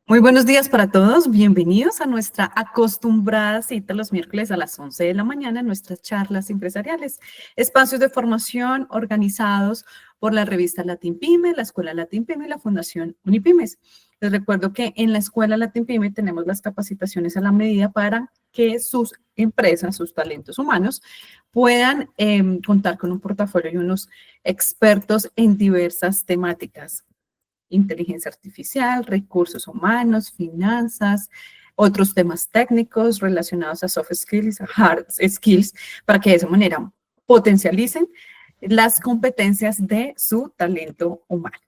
Muy buenos días para todos, bienvenidos a nuestra acostumbrada cita los miércoles a las 11 de la mañana, nuestras charlas empresariales, espacios de formación organizados por la revista LatinPyme, la Escuela LatinPyme y la Fundación Unipymes. Les recuerdo que en la Escuela LatinPyme tenemos las capacitaciones a la medida para que sus empresas, sus talentos humanos, puedan contar con un portafolio y unos expertos en diversas temáticas: inteligencia artificial, recursos humanos, finanzas, otros temas técnicos relacionados a soft skills, a hard skills, para que de esa manera potencialicen las competencias de su talento humano.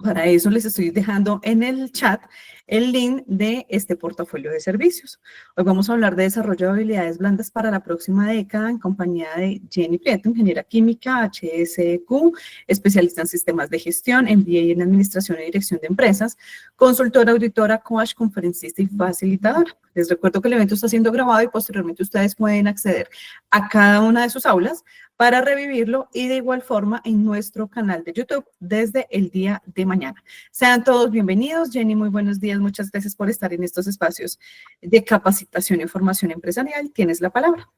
Para eso les estoy dejando en el chat el link de este portafolio de servicios. Hoy vamos a hablar de desarrollo de habilidades blandas para la próxima década en compañía de Jenny Prieto, ingeniera química, HSQ, especialista en sistemas de gestión, MBA en administración y dirección de empresas, consultora, auditora, coach, conferencista y facilitadora. Les recuerdo que el evento está siendo grabado y posteriormente ustedes pueden acceder a cada una de sus aulas para revivirlo y de igual forma en nuestro canal de YouTube desde el día de mañana. Sean todos bienvenidos. Jenny, muy buenos días. Muchas gracias por estar en estos espacios de capacitación y formación empresarial. Tienes la palabra.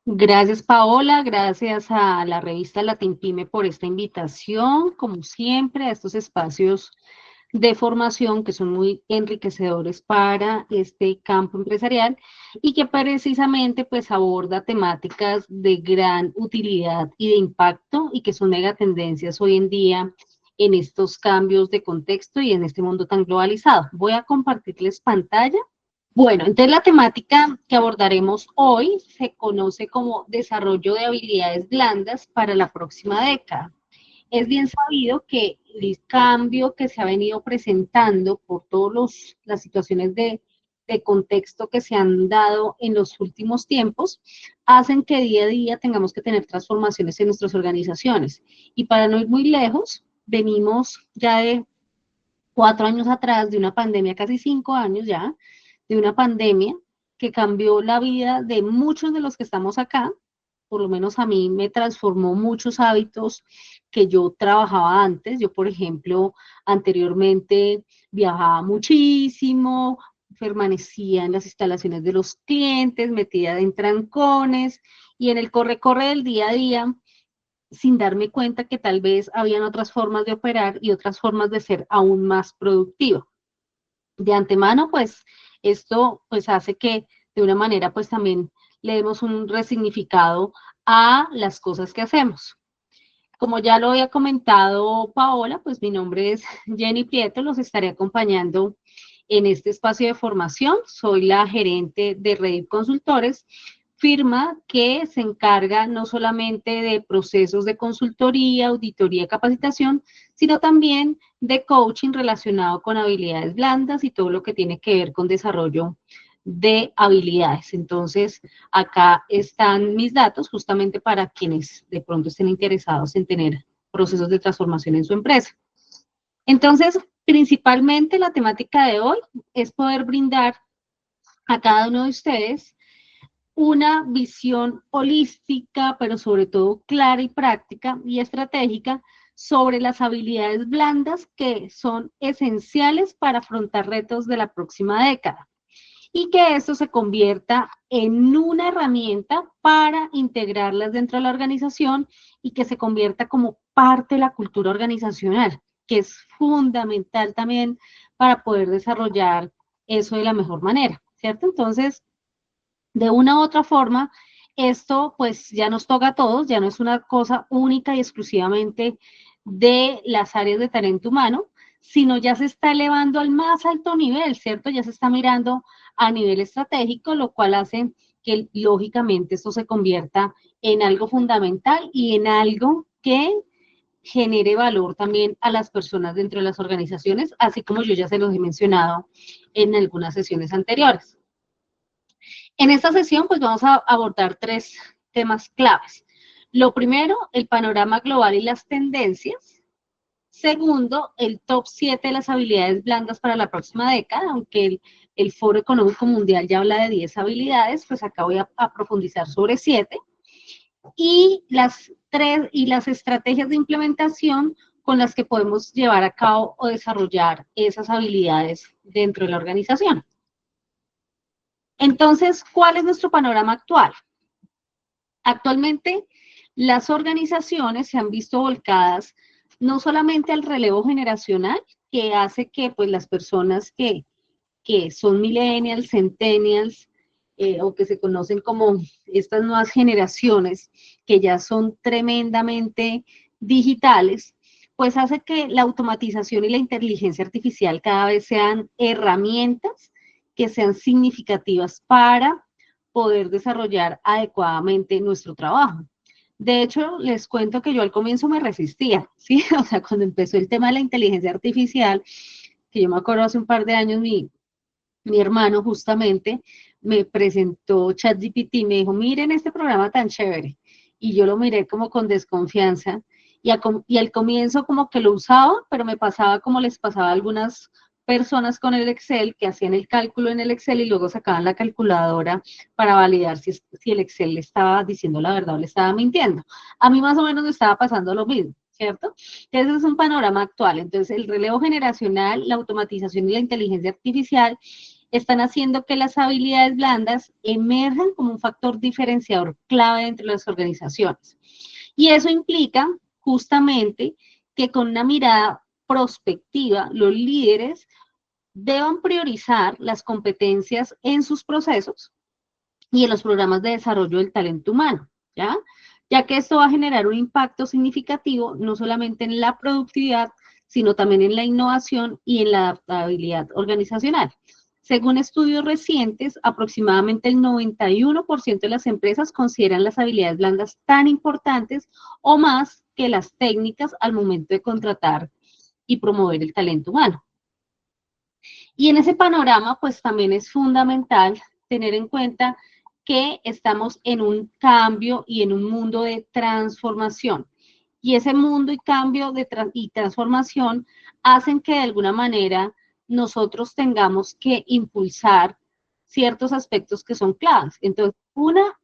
Gracias, Paola. Gracias a la revista LatinPyme por esta invitación, como siempre, a estos espacios de formación que son muy enriquecedores para este campo empresarial y que precisamente pues aborda temáticas de gran utilidad y de impacto y que son megatendencias hoy en día en estos cambios de contexto y en este mundo tan globalizado. Voy a compartirles pantalla. Bueno, entonces la temática que abordaremos hoy se conoce como desarrollo de habilidades blandas para la próxima década. Es bien sabido que el cambio que se ha venido presentando por todas las situaciones de contexto que se han dado en los últimos tiempos, hacen que día a día tengamos que tener transformaciones en nuestras organizaciones. Y para no ir muy lejos, venimos ya de 4 años atrás de una pandemia, casi 5 años ya, de una pandemia que cambió la vida de muchos de los que estamos acá. Por lo menos a mí me transformó muchos hábitos que yo trabajaba antes. Yo, por ejemplo, anteriormente viajaba muchísimo, permanecía en las instalaciones de los clientes, metida en trancones y en el corre-corre del día a día, sin darme cuenta que tal vez habían otras formas de operar y otras formas de ser aún más productiva. De antemano, pues, esto pues hace que de una manera pues también le demos un resignificado a las cosas que hacemos. Como ya lo había comentado Paola, pues mi nombre es Jenny Prieto, los estaré acompañando en este espacio de formación. Soy la gerente de Redit Consultores, firma que se encarga no solamente de procesos de consultoría, auditoría y capacitación, sino también de coaching relacionado con habilidades blandas y todo lo que tiene que ver con desarrollo de habilidades. Entonces, acá están mis datos justamente para quienes de pronto estén interesados en tener procesos de transformación en su empresa. Entonces, principalmente la temática de hoy es poder brindar a cada uno de ustedes una visión holística, pero sobre todo clara y práctica y estratégica sobre las habilidades blandas que son esenciales para afrontar retos de la próxima década y que esto se convierta en una herramienta para integrarlas dentro de la organización y que se convierta como parte de la cultura organizacional, que es fundamental también para poder desarrollar eso de la mejor manera, ¿cierto? Entonces, de una u otra forma, esto pues ya nos toca a todos, ya no es una cosa única y exclusivamente de las áreas de talento humano, sino ya se está elevando al más alto nivel, ¿cierto? Ya se está mirando a nivel estratégico, lo cual hace que lógicamente esto se convierta en algo fundamental y en algo que genere valor también a las personas dentro de las organizaciones, así como yo ya se los he mencionado en algunas sesiones anteriores. En esta sesión, pues vamos a abordar 3 temas claves. Lo primero, el panorama global y las tendencias. Segundo, el top 7 de las habilidades blandas para la próxima década, aunque el Foro Económico Mundial ya habla de 10 habilidades, pues acá voy a profundizar sobre 7. Y las estrategias de implementación con las que podemos llevar a cabo o desarrollar esas habilidades dentro de la organización. Entonces, ¿cuál es nuestro panorama actual? Actualmente, las organizaciones se han visto volcadas no solamente al relevo generacional, que hace que pues, las personas que son millennials, centennials, o que se conocen como estas nuevas generaciones, que ya son tremendamente digitales, pues hace que la automatización y la inteligencia artificial cada vez sean herramientas que sean significativas para poder desarrollar adecuadamente nuestro trabajo. De hecho, les cuento que yo al comienzo me resistía, ¿sí? O sea, cuando empezó el tema de la inteligencia artificial, que yo me acuerdo hace un par de años, mi hermano justamente me presentó ChatGPT y me dijo, miren este programa tan chévere. Y yo lo miré como con desconfianza y al comienzo como que lo usaba, pero me pasaba como les pasaba a algunas personas con el Excel que hacían el cálculo en el Excel y luego sacaban la calculadora para validar si el Excel le estaba diciendo la verdad o le estaba mintiendo. A mí más o menos me estaba pasando lo mismo, ¿cierto? Ese es un panorama actual. Entonces, el relevo generacional, la automatización y la inteligencia artificial están haciendo que las habilidades blandas emerjan como un factor diferenciador clave entre las organizaciones. Y eso implica justamente que con una mirada prospectiva, los líderes deban priorizar las competencias en sus procesos y en los programas de desarrollo del talento humano, ¿ya? Ya que esto va a generar un impacto significativo no solamente en la productividad, sino también en la innovación y en la adaptabilidad organizacional. Según estudios recientes, aproximadamente el 91% de las empresas consideran las habilidades blandas tan importantes o más que las técnicas al momento de contratar y promover el talento humano. Y en ese panorama, pues también es fundamental tener en cuenta que estamos en un cambio y en un mundo de transformación. Y ese mundo y cambio y transformación hacen que de alguna manera nosotros tengamos que impulsar ciertos aspectos que son claves. Entonces,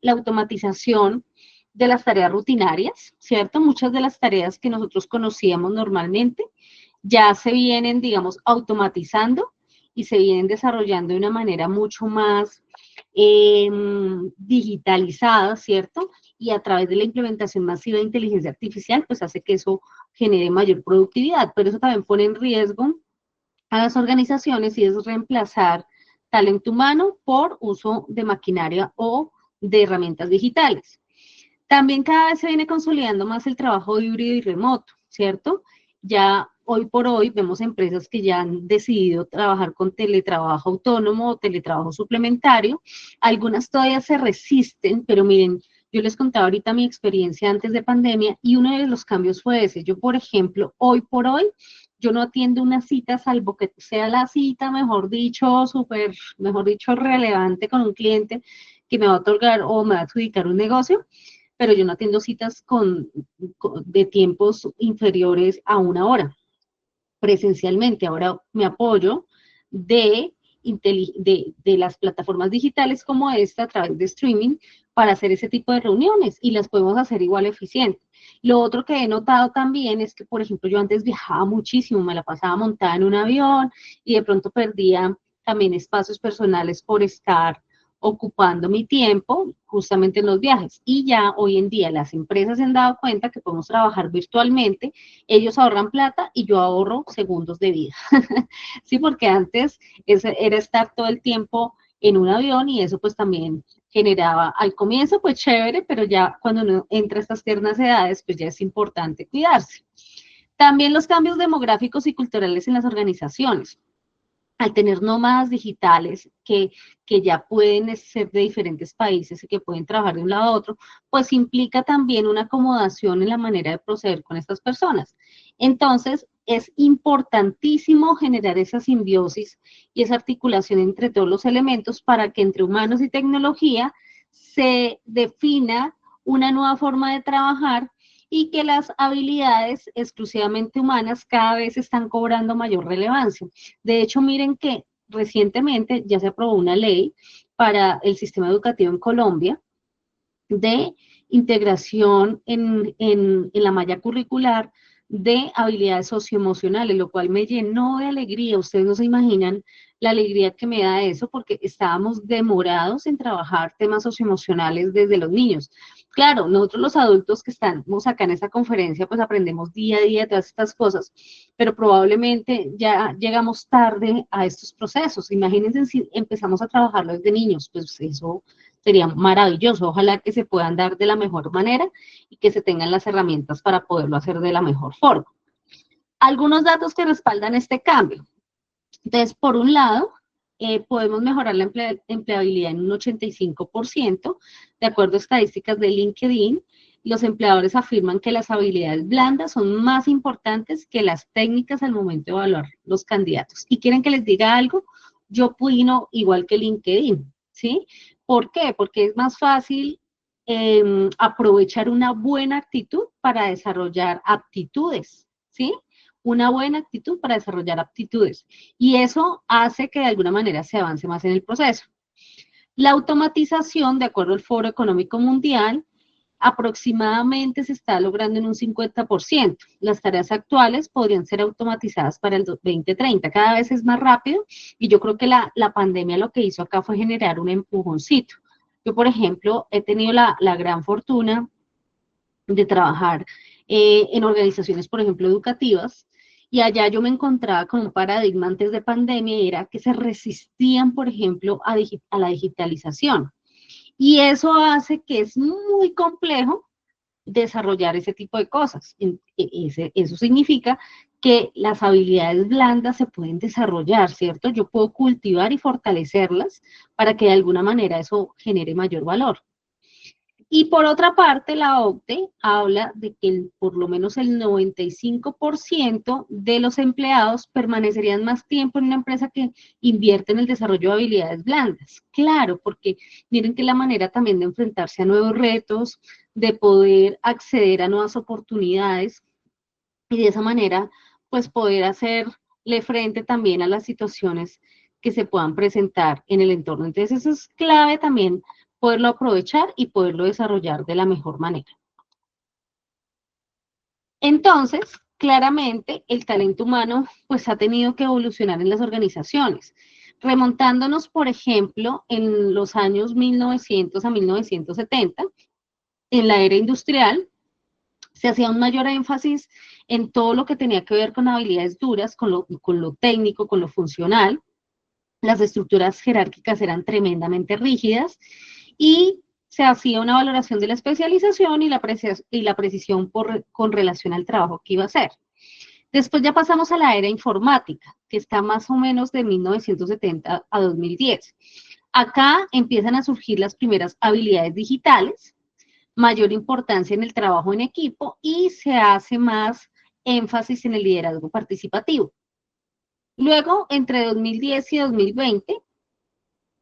la automatización de las tareas rutinarias, ¿cierto? Muchas de las tareas que nosotros conocíamos normalmente ya se vienen, digamos, automatizando y se vienen desarrollando de una manera mucho más digitalizada, ¿cierto? Y a través de la implementación masiva de inteligencia artificial, pues hace que eso genere mayor productividad, pero eso también pone en riesgo a las organizaciones y es reemplazar talento humano por uso de maquinaria o de herramientas digitales. También cada vez se viene consolidando más el trabajo híbrido y remoto, ¿cierto? Ya hoy por hoy vemos empresas que ya han decidido trabajar con teletrabajo autónomo o teletrabajo suplementario. Algunas todavía se resisten, pero miren, yo les contaba ahorita mi experiencia antes de pandemia y uno de los cambios fue ese. Yo, por ejemplo, hoy por hoy, yo no atiendo una cita salvo que sea la cita, mejor dicho, mejor dicho, relevante con un cliente que me va a otorgar o me va a adjudicar un negocio, pero yo no atiendo citas de tiempos inferiores a 1 hora presencialmente. Ahora me apoyo de las plataformas digitales como esta a través de streaming para hacer ese tipo de reuniones y las podemos hacer igual eficiente. Lo otro que he notado también es que, por ejemplo, yo antes viajaba muchísimo, me la pasaba montada en un avión y de pronto perdía también espacios personales por estar ocupando mi tiempo justamente en los viajes. Y ya hoy en día las empresas se han dado cuenta que podemos trabajar virtualmente, ellos ahorran plata y yo ahorro segundos de vida. Sí, porque antes era estar todo el tiempo en un avión y eso pues también generaba, al comienzo pues chévere, pero ya cuando uno entra a estas tiernas edades pues ya es importante cuidarse. También los cambios demográficos y culturales en las organizaciones. Al tener nómadas digitales que ya pueden ser de diferentes países y que pueden trabajar de un lado a otro, pues implica también una acomodación en la manera de proceder con estas personas. Entonces, es importantísimo generar esa simbiosis y esa articulación entre todos los elementos para que entre humanos y tecnología se defina una nueva forma de trabajar y que las habilidades exclusivamente humanas cada vez están cobrando mayor relevancia. De hecho, miren que recientemente ya se aprobó una ley para el sistema educativo en Colombia de integración en la malla curricular de habilidades socioemocionales, lo cual me llenó de alegría. Ustedes no se imaginan la alegría que me da eso, porque estábamos demorados en trabajar temas socioemocionales desde los niños. Claro, nosotros los adultos que estamos acá en esta conferencia, pues aprendemos día a día todas estas cosas, pero probablemente ya llegamos tarde a estos procesos. Imagínense si empezamos a trabajarlo desde niños, pues eso sería maravilloso. Ojalá que se puedan dar de la mejor manera y que se tengan las herramientas para poderlo hacer de la mejor forma. Algunos datos que respaldan este cambio. Entonces, por un lado, podemos mejorar la empleabilidad en un 85%. De acuerdo a estadísticas de LinkedIn, los empleadores afirman que las habilidades blandas son más importantes que las técnicas al momento de evaluar los candidatos. ¿Y quieren que les diga algo? Yo opino igual que LinkedIn, ¿sí? ¿Por qué? Porque es más fácil aprovechar una buena actitud para desarrollar aptitudes, ¿sí? Una buena actitud para desarrollar aptitudes. Y eso hace que de alguna manera se avance más en el proceso. La automatización, de acuerdo al Foro Económico Mundial, aproximadamente se está logrando en un 50%. Las tareas actuales podrían ser automatizadas para el 2030. Cada vez es más rápido y yo creo que la pandemia lo que hizo acá fue generar un empujoncito. Yo, por ejemplo, he tenido la gran fortuna de trabajar en organizaciones, por ejemplo, educativas, y allá yo me encontraba con un paradigma antes de pandemia, y era que se resistían, por ejemplo, a la digitalización. Y eso hace que es muy complejo desarrollar ese tipo de cosas. Eso significa que las habilidades blandas se pueden desarrollar, ¿cierto? Yo puedo cultivar y fortalecerlas para que de alguna manera eso genere mayor valor. Y por otra parte, la OCDE habla de que por lo menos el 95% de los empleados permanecerían más tiempo en una empresa que invierte en el desarrollo de habilidades blandas. Claro, porque miren que la manera también de enfrentarse a nuevos retos, de poder acceder a nuevas oportunidades y de esa manera, pues poder hacerle frente también a las situaciones que se puedan presentar en el entorno. Entonces, eso es clave también poderlo aprovechar y poderlo desarrollar de la mejor manera. Entonces, claramente, el talento humano pues ha tenido que evolucionar en las organizaciones, remontándonos, por ejemplo, en los años 1900 a 1970, en la era industrial, se hacía un mayor énfasis en todo lo que tenía que ver con habilidades duras, con lo técnico, con lo funcional. Las estructuras jerárquicas eran tremendamente rígidas y se hacía una valoración de la especialización y la precisión con relación al trabajo que iba a hacer. Después ya pasamos a la era informática, que está más o menos de 1970 a 2010. Acá empiezan a surgir las primeras habilidades digitales, mayor importancia en el trabajo en equipo y se hace más énfasis en el liderazgo participativo. Luego, entre 2010 y 2020,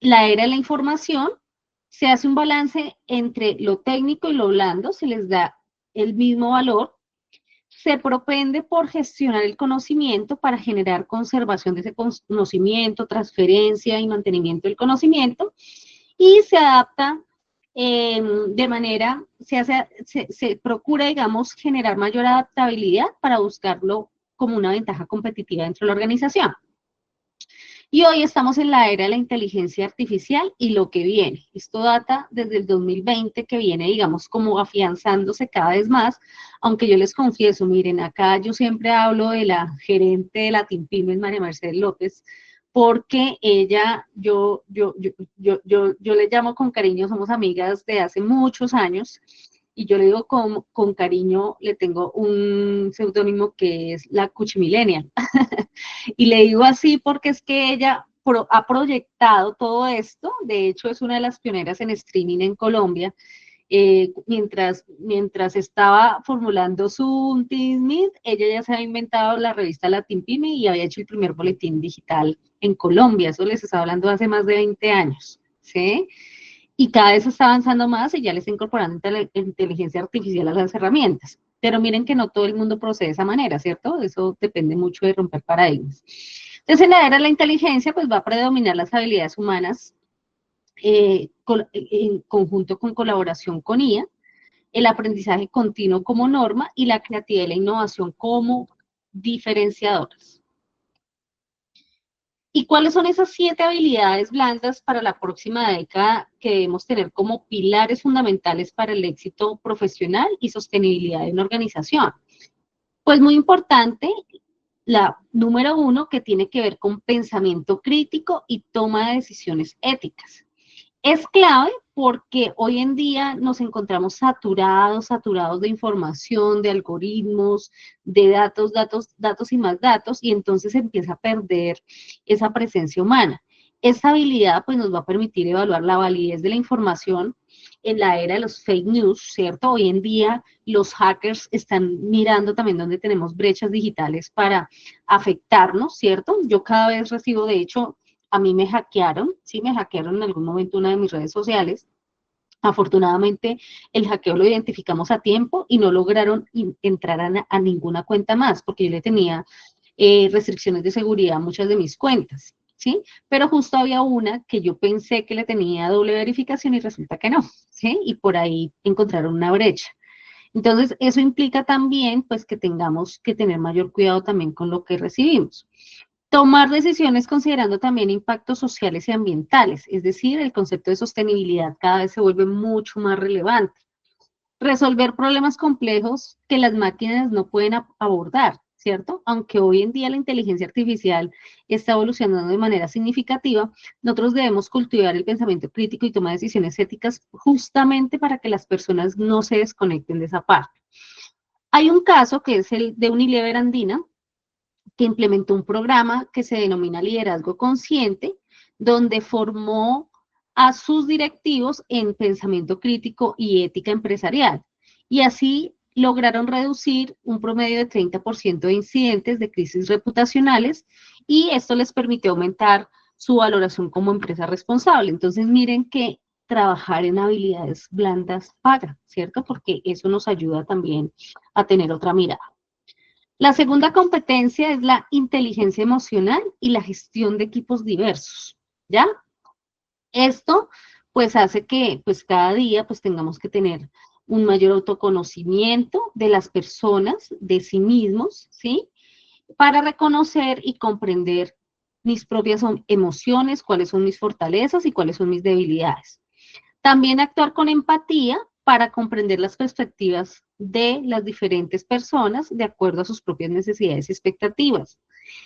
la era de la información, se hace un balance entre lo técnico y lo blando, se les da el mismo valor, se propende por gestionar el conocimiento para generar conservación de ese conocimiento, transferencia y mantenimiento del conocimiento, y se adapta de manera, se procura, digamos, generar mayor adaptabilidad para buscarlo como una ventaja competitiva dentro de la organización. Y hoy estamos en la era de la inteligencia artificial y lo que viene. Esto data desde el 2020 que viene, digamos, como afianzándose cada vez más, aunque yo les confieso, miren, acá yo siempre hablo de la gerente de la TIMPYME, María Mercedes López, porque ella, yo le llamo con cariño, somos amigas de hace muchos años, y yo le digo con cariño, le tengo un seudónimo que es la Cuchimillennial. Y le digo así porque es que ella ha proyectado todo esto, de hecho es una de las pioneras en streaming en Colombia, mientras estaba formulando su Team Meet, ella ya se había inventado la revista La TIMPYME y había hecho el primer boletín digital en Colombia, eso les está hablando de hace más de 20 años, ¿sí? Y cada vez está avanzando más y ya le está incorporando inteligencia artificial a las herramientas. Pero miren que no todo el mundo procede de esa manera, ¿cierto? Eso depende mucho de romper paradigmas. Entonces, en la era de la inteligencia, pues va a predominar las habilidades humanas en conjunto con colaboración con IA, el aprendizaje continuo como norma y la creatividad y la innovación como diferenciadoras. ¿Y cuáles son esas 7 habilidades blandas para la próxima década que debemos tener como pilares fundamentales para el éxito profesional y sostenibilidad de una organización? Pues muy importante, la número 1, que tiene que ver con pensamiento crítico y toma de decisiones éticas. Es clave porque hoy en día nos encontramos saturados de información, de algoritmos, de datos y más datos, y entonces se empieza a perder esa presencia humana. Esta habilidad pues nos va a permitir evaluar la validez de la información en la era de los fake news, ¿cierto? Hoy en día los hackers están mirando también dónde tenemos brechas digitales para afectarnos, ¿cierto? Yo cada vez recibo, de hecho, a mí me hackearon, sí, me hackearon en algún momento una de mis redes sociales. Afortunadamente, el hackeo lo identificamos a tiempo y no lograron entrar a ninguna cuenta más, porque yo le tenía restricciones de seguridad a muchas de mis cuentas, ¿sí? Pero justo había una que yo pensé que le tenía doble verificación y resulta que no, ¿sí? Y por ahí encontraron una brecha. Entonces, eso implica también, pues, que tengamos que tener mayor cuidado también con lo que recibimos. Tomar decisiones considerando también impactos sociales y ambientales, es decir, el concepto de sostenibilidad cada vez se vuelve mucho más relevante. Resolver problemas complejos que las máquinas no pueden abordar, ¿cierto? Aunque hoy en día la inteligencia artificial está evolucionando de manera significativa, nosotros debemos cultivar el pensamiento crítico y tomar decisiones éticas justamente para que las personas no se desconecten de esa parte. Hay un caso que es el de Unilever Andina, que implementó un programa que se denomina Liderazgo Consciente, donde formó a sus directivos en pensamiento crítico y ética empresarial. Y así lograron reducir un promedio de 30% de incidentes de crisis reputacionales y esto les permitió aumentar su valoración como empresa responsable. Entonces, miren que trabajar en habilidades blandas paga, ¿cierto? Porque eso nos ayuda también a tener otra mirada. La segunda competencia es la inteligencia emocional y la gestión de equipos diversos, ¿ya? Esto, pues, hace que, pues, cada día, pues, tengamos que tener un mayor autoconocimiento de las personas, de sí mismos, ¿sí? Para reconocer y comprender mis propias emociones, cuáles son mis fortalezas y cuáles son mis debilidades. También actuar con empatía para comprender las perspectivas de las diferentes personas de acuerdo a sus propias necesidades y expectativas.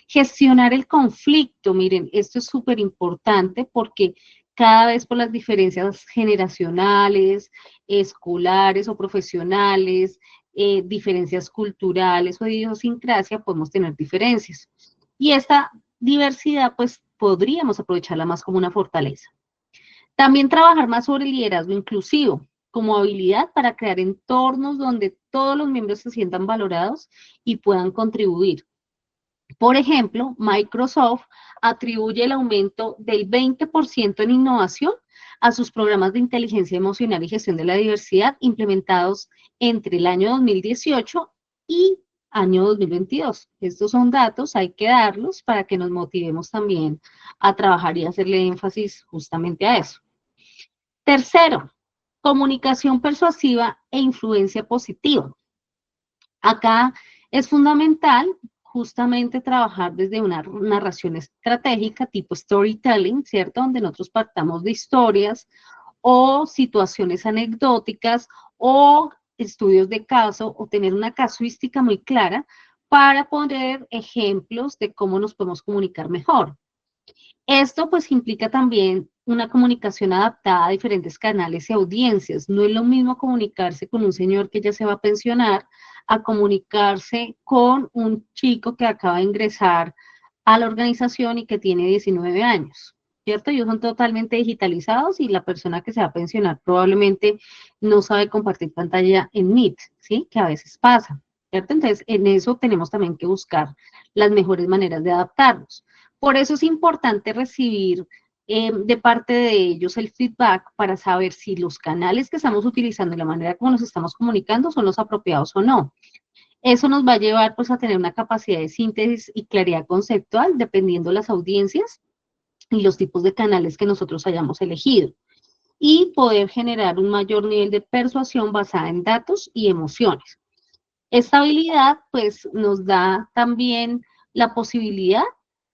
Gestionar el conflicto, miren, esto es súper importante porque cada vez por las diferencias generacionales, escolares o profesionales, diferencias culturales o de idiosincrasia, podemos tener diferencias. Y esta diversidad, pues, podríamos aprovecharla más como una fortaleza. También trabajar más sobre el liderazgo inclusivo como habilidad para crear entornos donde todos los miembros se sientan valorados y puedan contribuir. Por ejemplo, Microsoft atribuye el aumento del 20% en innovación a sus programas de inteligencia emocional y gestión de la diversidad implementados entre el año 2018 y año 2022. Estos son datos, hay que darlos para que nos motivemos también a trabajar y hacerle énfasis justamente a eso. Tercero, comunicación persuasiva e influencia positiva. Acá es fundamental justamente trabajar desde una narración estratégica tipo storytelling, ¿cierto? Donde nosotros partamos de historias o situaciones anecdóticas o estudios de caso o tener una casuística muy clara para poner ejemplos de cómo nos podemos comunicar mejor. Esto pues implica también una comunicación adaptada a diferentes canales y audiencias. No es lo mismo comunicarse con un señor que ya se va a pensionar a comunicarse con un chico que acaba de ingresar a la organización y que tiene 19 años, ¿cierto? Ellos son totalmente digitalizados y la persona que se va a pensionar probablemente no sabe compartir pantalla en Meet, ¿sí? Que a veces pasa, ¿cierto? Entonces, en eso tenemos también que buscar las mejores maneras de adaptarnos. Por eso es importante recibir de parte de ellos el feedback para saber si los canales que estamos utilizando y la manera como nos estamos comunicando son los apropiados o no. Eso nos va a llevar pues a tener una capacidad de síntesis y claridad conceptual dependiendo las audiencias y los tipos de canales que nosotros hayamos elegido. y poder generar un mayor nivel de persuasión basada en datos y emociones. Esta habilidad, pues, nos da también la posibilidad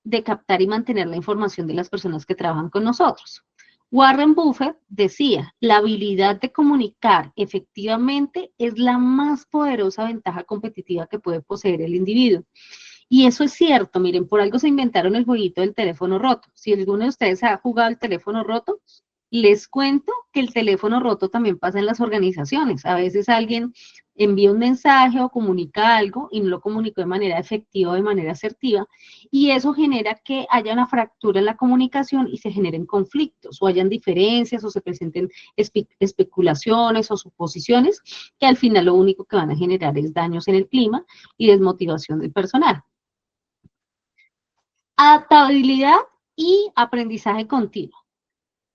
de captar y mantener la información de las personas que trabajan con nosotros. Warren Buffett decía, la habilidad de comunicar efectivamente es la más poderosa ventaja competitiva que puede poseer el individuo. Y eso es cierto, miren, por algo se inventaron el jueguito del teléfono roto. Si alguno de ustedes ha jugado el teléfono roto, les cuento que el teléfono roto también pasa en las organizaciones. A veces alguien envía un mensaje o comunica algo y no lo comunicó de manera efectiva o de manera asertiva, y eso genera que haya una fractura en la comunicación y se generen conflictos, o hayan diferencias, o se presenten especulaciones o suposiciones, que al final lo único que van a generar es daños en el clima y desmotivación del personal. Adaptabilidad y aprendizaje continuo.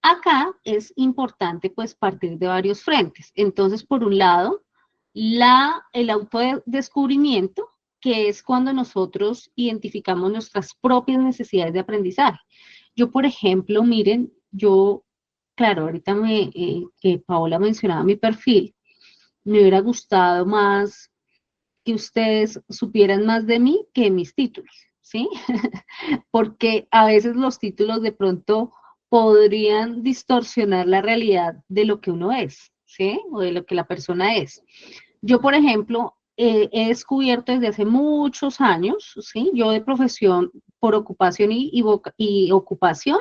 Acá es importante pues partir de varios frentes. Entonces, por un lado, el autodescubrimiento, que es cuando nosotros identificamos nuestras propias necesidades de aprendizaje. Yo, por ejemplo, miren, claro, ahorita que Paola mencionaba mi perfil, me hubiera gustado más que ustedes supieran más de mí que mis títulos, ¿sí? Porque a veces los títulos de pronto podrían distorsionar la realidad de lo que uno es, ¿sí? O de lo que la persona es. Yo, por ejemplo, he descubierto desde hace muchos años, ¿sí? Yo de profesión, por ocupación y ocupación,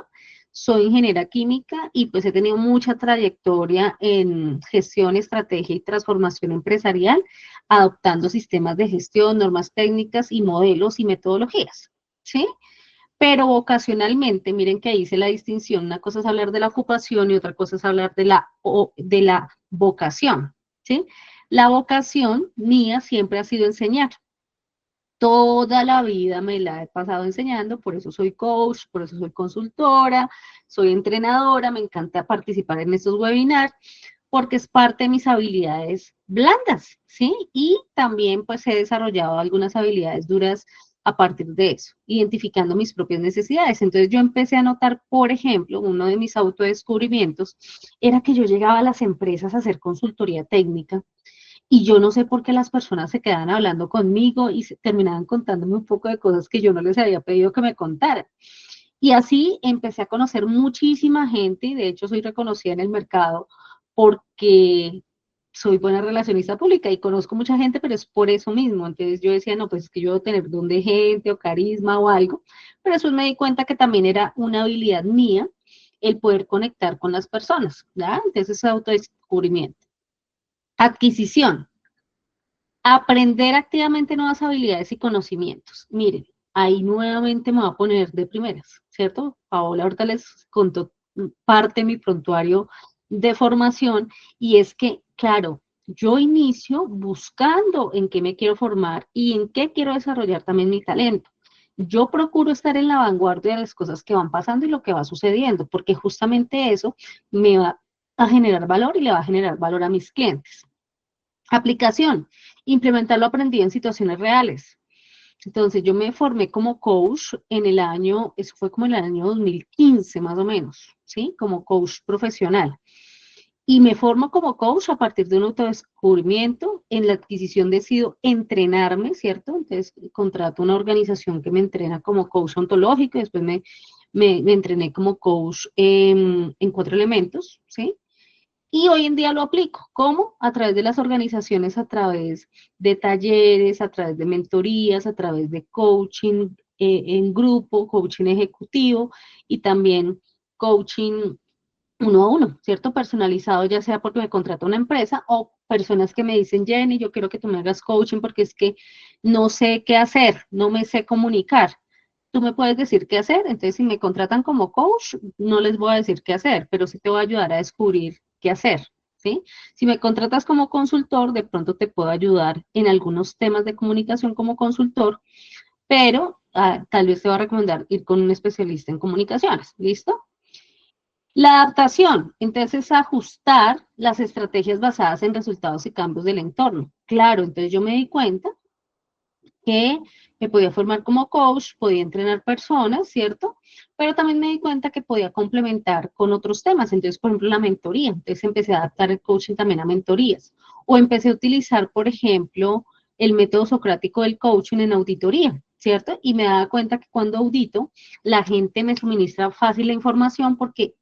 soy ingeniera química y pues he tenido mucha trayectoria en gestión, estrategia y transformación empresarial, adoptando sistemas de gestión, normas técnicas y modelos y metodologías, ¿sí? Pero vocacionalmente, miren que ahí hice la distinción, una cosa es hablar de la ocupación y otra cosa es hablar de la vocación, ¿sí? La vocación mía siempre ha sido enseñar. Toda la vida me la he pasado enseñando, por eso soy coach, por eso soy consultora, soy entrenadora, me encanta participar en estos webinars, porque es parte de mis habilidades blandas, ¿sí? Y también pues he desarrollado algunas habilidades duras a partir de eso, identificando mis propias necesidades. Entonces yo empecé a notar, por ejemplo, uno de mis autodescubrimientos era que yo llegaba a las empresas a hacer consultoría técnica y yo no sé por qué las personas se quedaban hablando conmigo y terminaban contándome un poco de cosas que yo no les había pedido que me contaran. Y así empecé a conocer muchísima gente y de hecho soy reconocida en el mercado porque soy buena relacionista pública y conozco mucha gente, pero es por eso mismo. Entonces yo decía, no, pues es que yo debo tener don de gente o carisma o algo, pero después me di cuenta que también era una habilidad mía el poder conectar con las personas, ¿verdad? Entonces es autodescubrimiento. Adquisición. Aprender activamente nuevas habilidades y conocimientos. Miren, ahí nuevamente me voy a poner de primeras, ¿cierto? Paola ahorita les contó parte de mi prontuario de formación y es que, claro, yo inicio buscando en qué me quiero formar y en qué quiero desarrollar también mi talento. Yo procuro estar en la vanguardia de las cosas que van pasando y lo que va sucediendo, porque justamente eso me va a generar valor y le va a generar valor a mis clientes. Aplicación, implementar lo aprendido en situaciones reales. Entonces, yo me formé como coach en el año, eso fue como en el año 2015 más o menos, ¿sí? Como coach profesional. Y me formo como coach a partir de un autodescubrimiento. En la adquisición decido entrenarme, ¿cierto? Entonces, contrato una organización que me entrena como coach ontológico y después me entrené como coach en 4 elementos, ¿sí? Y hoy en día lo aplico. ¿Cómo? A través de las organizaciones, a través de talleres, a través de mentorías, a través de coaching en grupo, coaching ejecutivo y también coaching uno a uno, ¿cierto? Personalizado, ya sea porque me contrata una empresa o personas que me dicen, Jenny, yo quiero que tú me hagas coaching porque es que no sé qué hacer, no me sé comunicar. Tú me puedes decir qué hacer, entonces si me contratan como coach, no les voy a decir qué hacer, pero sí te voy a ayudar a descubrir qué hacer, ¿sí? Si me contratas como consultor, de pronto te puedo ayudar en algunos temas de comunicación como consultor, pero tal vez te voy a recomendar ir con un especialista en comunicaciones, ¿listo? La adaptación, entonces, es ajustar las estrategias basadas en resultados y cambios del entorno. Claro, entonces yo me di cuenta que me podía formar como coach, podía entrenar personas, ¿cierto? Pero también me di cuenta que podía complementar con otros temas. Entonces, por ejemplo, la mentoría. Entonces empecé a adaptar el coaching también a mentorías. O empecé a utilizar, por ejemplo, el método socrático del coaching en auditoría, ¿cierto? Y me daba cuenta que cuando audito, la gente me suministra fácil la información porque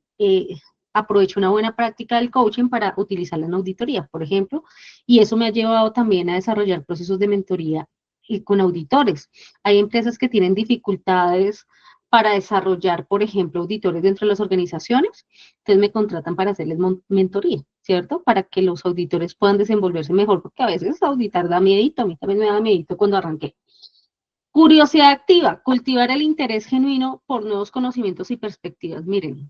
aprovecho una buena práctica del coaching para utilizarla en auditoría, por ejemplo, y eso me ha llevado también a desarrollar procesos de mentoría y con auditores. Hay empresas que tienen dificultades para desarrollar, por ejemplo, auditores dentro de las organizaciones, entonces me contratan para hacerles mentoría, ¿cierto? Para que los auditores puedan desenvolverse mejor, porque a veces auditar da miedito, a mí también me da miedito cuando arranqué. Curiosidad activa, cultivar el interés genuino por nuevos conocimientos y perspectivas. Miren,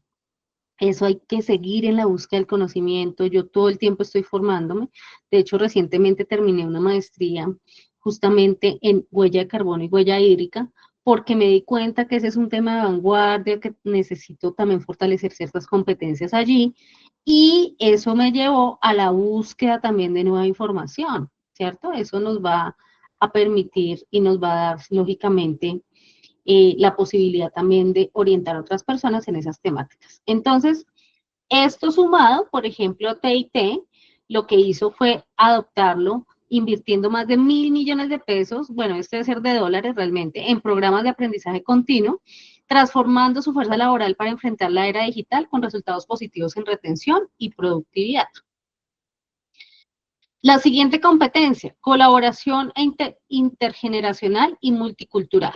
eso hay que seguir en la búsqueda del conocimiento. Yo todo el tiempo estoy formándome. De hecho, recientemente terminé una maestría justamente en huella de carbono y huella hídrica, porque me di cuenta que ese es un tema de vanguardia, que necesito también fortalecer ciertas competencias allí. Y eso me llevó a la búsqueda también de nueva información, ¿cierto? Eso nos va a permitir y nos va a dar, lógicamente, la posibilidad también de orientar a otras personas en esas temáticas. Entonces, esto sumado, por ejemplo, a TIT, lo que hizo fue adoptarlo invirtiendo más de 1.000 millones de pesos, bueno, esto debe ser de dólares realmente, en programas de aprendizaje continuo, transformando su fuerza laboral para enfrentar la era digital con resultados positivos en retención y productividad. La siguiente competencia, colaboración intergeneracional y multicultural.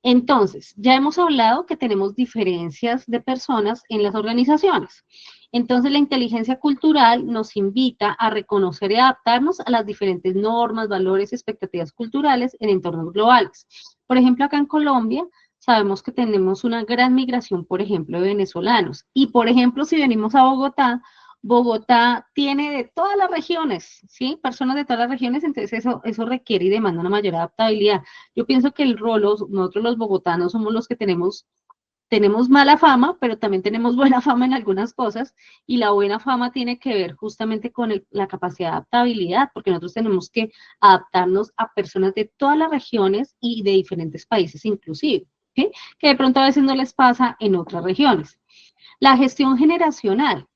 Entonces, ya hemos hablado que tenemos diferencias de personas en las organizaciones. Entonces, la inteligencia cultural nos invita a reconocer y adaptarnos a las diferentes normas, valores y expectativas culturales en entornos globales. Por ejemplo, acá en Colombia, sabemos que tenemos una gran migración, por ejemplo, de venezolanos. Y, por ejemplo, si venimos a Bogotá, Bogotá tiene de todas las regiones, ¿sí? Personas de todas las regiones, entonces eso requiere y demanda una mayor adaptabilidad. Yo pienso que el rol, nosotros los bogotanos somos los que tenemos mala fama, pero también tenemos buena fama en algunas cosas, y la buena fama tiene que ver justamente con la capacidad de adaptabilidad, porque nosotros tenemos que adaptarnos a personas de todas las regiones y de diferentes países inclusive, ¿sí? Que de pronto a veces no les pasa en otras regiones. La gestión generacional.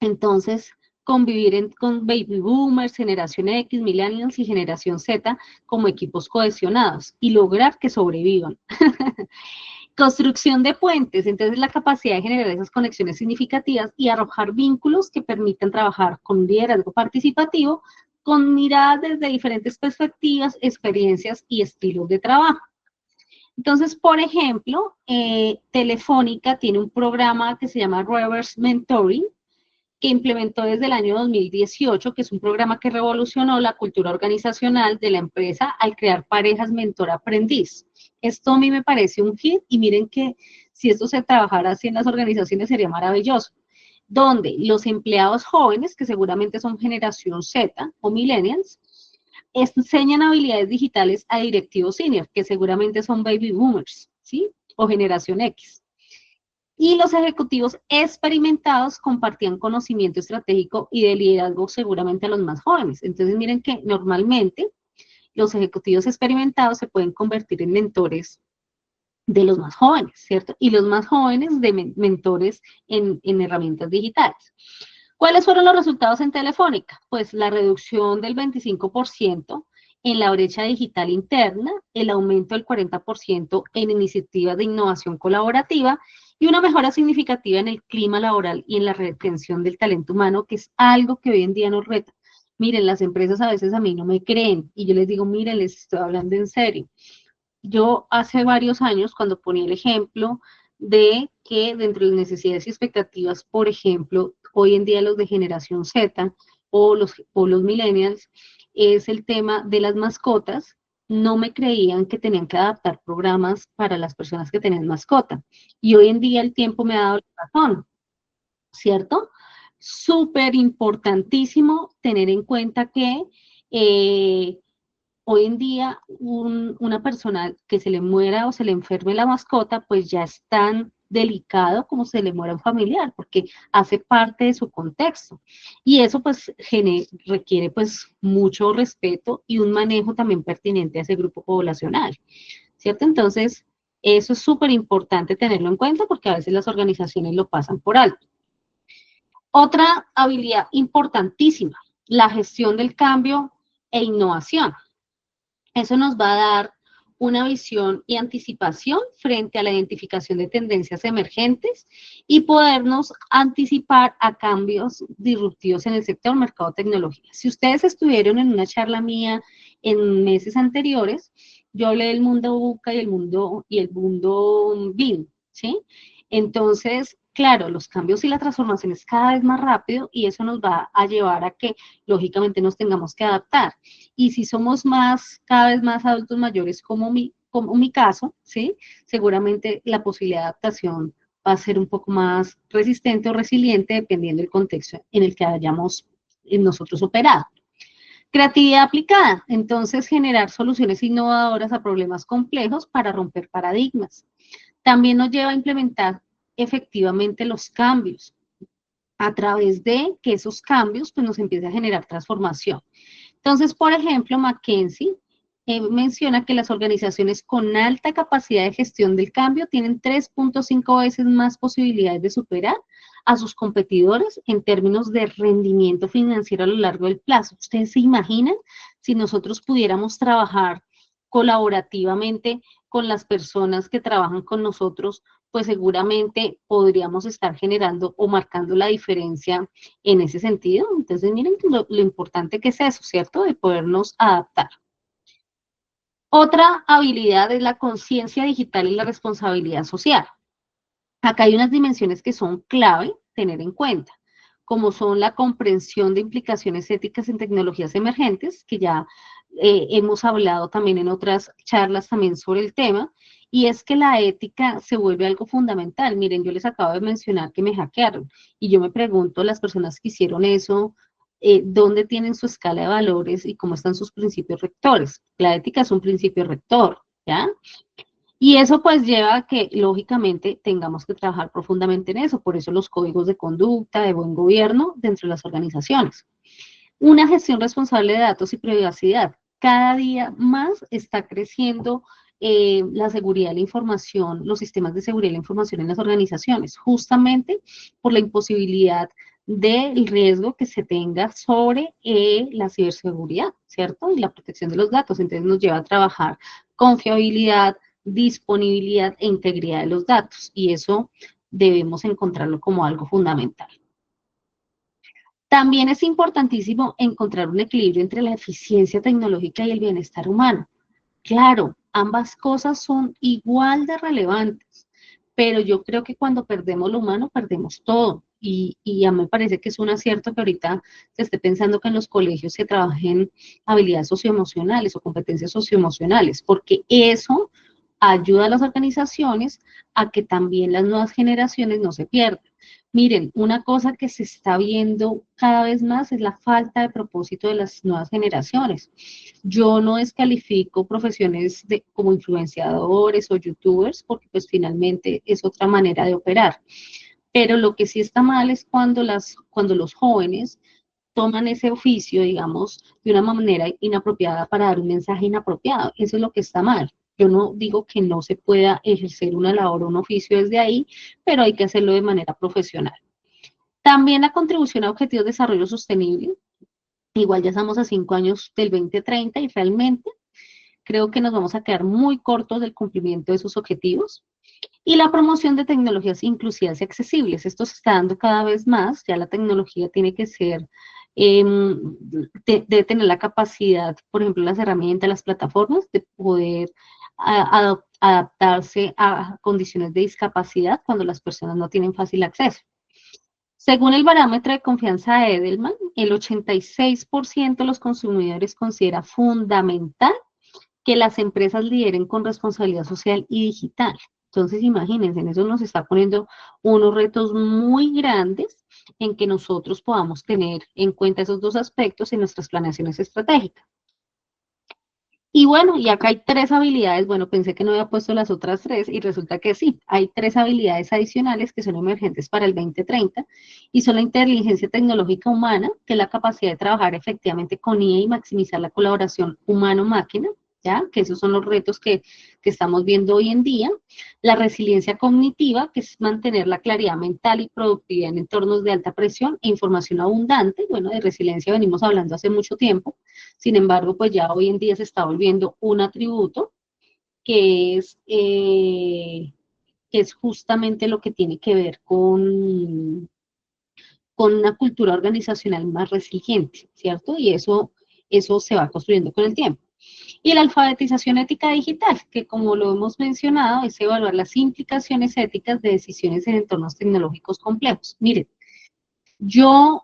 Entonces, convivir con baby boomers, generación X, millennials y generación Z como equipos cohesionados y lograr que sobrevivan. Construcción de puentes, entonces la capacidad de generar esas conexiones significativas y arrojar vínculos que permitan trabajar con liderazgo participativo, con miradas desde diferentes perspectivas, experiencias y estilos de trabajo. Entonces, por ejemplo, Telefónica tiene un programa que se llama Reverse Mentoring, que implementó desde el año 2018, que es un programa que revolucionó la cultura organizacional de la empresa al crear parejas mentor-aprendiz. Esto a mí me parece un hit y miren que si esto se trabajara así en las organizaciones sería maravilloso, donde los empleados jóvenes, que seguramente son generación Z o millennials, enseñan habilidades digitales a directivos senior, que seguramente son baby boomers, ¿sí? O generación X. Y los ejecutivos experimentados compartían conocimiento estratégico y de liderazgo seguramente a los más jóvenes. Entonces miren que normalmente los ejecutivos experimentados se pueden convertir en mentores de los más jóvenes, ¿cierto? Y los más jóvenes de mentores en herramientas digitales. ¿Cuáles fueron los resultados en Telefónica? Pues la reducción del 25% en la brecha digital interna, el aumento del 40% en iniciativas de innovación colaborativa y una mejora significativa en el clima laboral y en la retención del talento humano, que es algo que hoy en día nos reta. Miren, las empresas a veces a mí no me creen y yo les digo, miren, les estoy hablando en serio. Yo hace varios años, cuando ponía el ejemplo de que dentro de las necesidades y expectativas, por ejemplo, hoy en día los de generación Z o los millennials, es el tema de las mascotas, no me creían que tenían que adaptar programas para las personas que tenían mascota. Y hoy en día el tiempo me ha dado la razón, ¿cierto? Súper importantísimo tener en cuenta que hoy en día una persona que se le muera o se le enferme la mascota, pues ya están delicado como se le muera un familiar, porque hace parte de su contexto. Y eso pues requiere pues mucho respeto y un manejo también pertinente a ese grupo poblacional, ¿cierto? Entonces, eso es súper importante tenerlo en cuenta porque a veces las organizaciones lo pasan por alto. Otra habilidad importantísima, la gestión del cambio e innovación. Eso nos va a dar una visión y anticipación frente a la identificación de tendencias emergentes y podernos anticipar a cambios disruptivos en el sector mercado tecnológico. Si ustedes estuvieron en una charla mía en meses anteriores, yo hablé del mundo VUCA y el mundo BIM, ¿sí? Entonces, claro, los cambios y la transformación es cada vez más rápido y eso nos va a llevar a que, lógicamente, nos tengamos que adaptar. Y si somos cada vez más adultos mayores, como mi caso, ¿sí? Seguramente la posibilidad de adaptación va a ser un poco más resistente o resiliente dependiendo del contexto en el que hayamos nosotros operado. Creatividad aplicada, entonces generar soluciones innovadoras a problemas complejos para romper paradigmas. También nos lleva a implementar efectivamente los cambios a través de que esos cambios pues, nos empiece a generar transformación. Entonces, por ejemplo, McKinsey menciona que las organizaciones con alta capacidad de gestión del cambio tienen 3.5 veces más posibilidades de superar a sus competidores en términos de rendimiento financiero a lo largo del plazo. ¿Ustedes se imaginan si nosotros pudiéramos trabajar colaborativamente con las personas que trabajan con nosotros? Pues seguramente podríamos estar generando o marcando la diferencia en ese sentido. Entonces, miren lo importante que es eso, ¿cierto? De podernos adaptar. Otra habilidad es la conciencia digital y la responsabilidad social. Acá hay unas dimensiones que son clave tener en cuenta, como son la comprensión de implicaciones éticas en tecnologías emergentes, que ya hemos hablado también en otras charlas también sobre el tema, y es que la ética se vuelve algo fundamental. Miren, yo les acabo de mencionar que me hackearon, y yo me pregunto, las personas que hicieron eso, ¿dónde tienen su escala de valores y cómo están sus principios rectores? La ética es un principio rector, ¿ya? Y eso pues lleva a que, lógicamente, tengamos que trabajar profundamente en eso. Por eso los códigos de conducta, de buen gobierno dentro de las organizaciones. Una gestión responsable de datos y privacidad. Cada día más está creciendo la seguridad de la información, los sistemas de seguridad de la información en las organizaciones, justamente por la imposibilidad del riesgo que se tenga sobre la ciberseguridad, ¿cierto? Y la protección de los datos. Entonces nos lleva a trabajar confiabilidad, disponibilidad e integridad de los datos. Y eso debemos encontrarlo como algo fundamental. También es importantísimo encontrar un equilibrio entre la eficiencia tecnológica y el bienestar humano. Claro, ambas cosas son igual de relevantes, pero yo creo que cuando perdemos lo humano, perdemos todo. Y a mí me parece que es un acierto que ahorita se esté pensando que en los colegios se trabajen habilidades socioemocionales o competencias socioemocionales, porque eso ayuda a las organizaciones a que también las nuevas generaciones no se pierdan. Miren, una cosa que se está viendo cada vez más es la falta de propósito de las nuevas generaciones. Yo no descalifico profesiones como influenciadores o youtubers porque pues finalmente es otra manera de operar. Pero lo que sí está mal es cuando los jóvenes toman ese oficio, digamos, de una manera inapropiada para dar un mensaje inapropiado. Eso es lo que está mal. Yo no digo que no se pueda ejercer una labor o un oficio desde ahí, pero hay que hacerlo de manera profesional. También la contribución a objetivos de desarrollo sostenible. Igual ya estamos a 5 años del 2030 y realmente creo que nos vamos a quedar muy cortos del cumplimiento de esos objetivos. Y la promoción de tecnologías inclusivas y accesibles. Esto se está dando cada vez más. Ya la tecnología tiene que ser, debe tener la capacidad, por ejemplo, las herramientas, las plataformas, de poder adaptarse a condiciones de discapacidad cuando las personas no tienen fácil acceso. Según el barómetro de confianza de Edelman, el 86% de los consumidores considera fundamental que las empresas lideren con responsabilidad social y digital. Entonces, imagínense, en eso nos está poniendo unos retos muy grandes en que nosotros podamos tener en cuenta esos dos aspectos en nuestras planeaciones estratégicas. Y bueno, y acá hay 3 habilidades, bueno, pensé que no había puesto las otras 3 y resulta que sí, hay 3 habilidades adicionales que son emergentes para el 2030 y son la inteligencia tecnológica humana, que es la capacidad de trabajar efectivamente con IA y maximizar la colaboración humano-máquina, ¿ya? Que esos son los retos que estamos viendo hoy en día. La resiliencia cognitiva, que es mantener la claridad mental y productividad en entornos de alta presión e información abundante. Bueno, de resiliencia venimos hablando hace mucho tiempo. Sin embargo, pues ya hoy en día se está volviendo un atributo que es, eh, que es justamente lo que tiene que ver con una cultura organizacional más resiliente, ¿cierto? Y eso se va construyendo con el tiempo. Y la alfabetización ética digital, que como lo hemos mencionado, es evaluar las implicaciones éticas de decisiones en entornos tecnológicos complejos. Miren, yo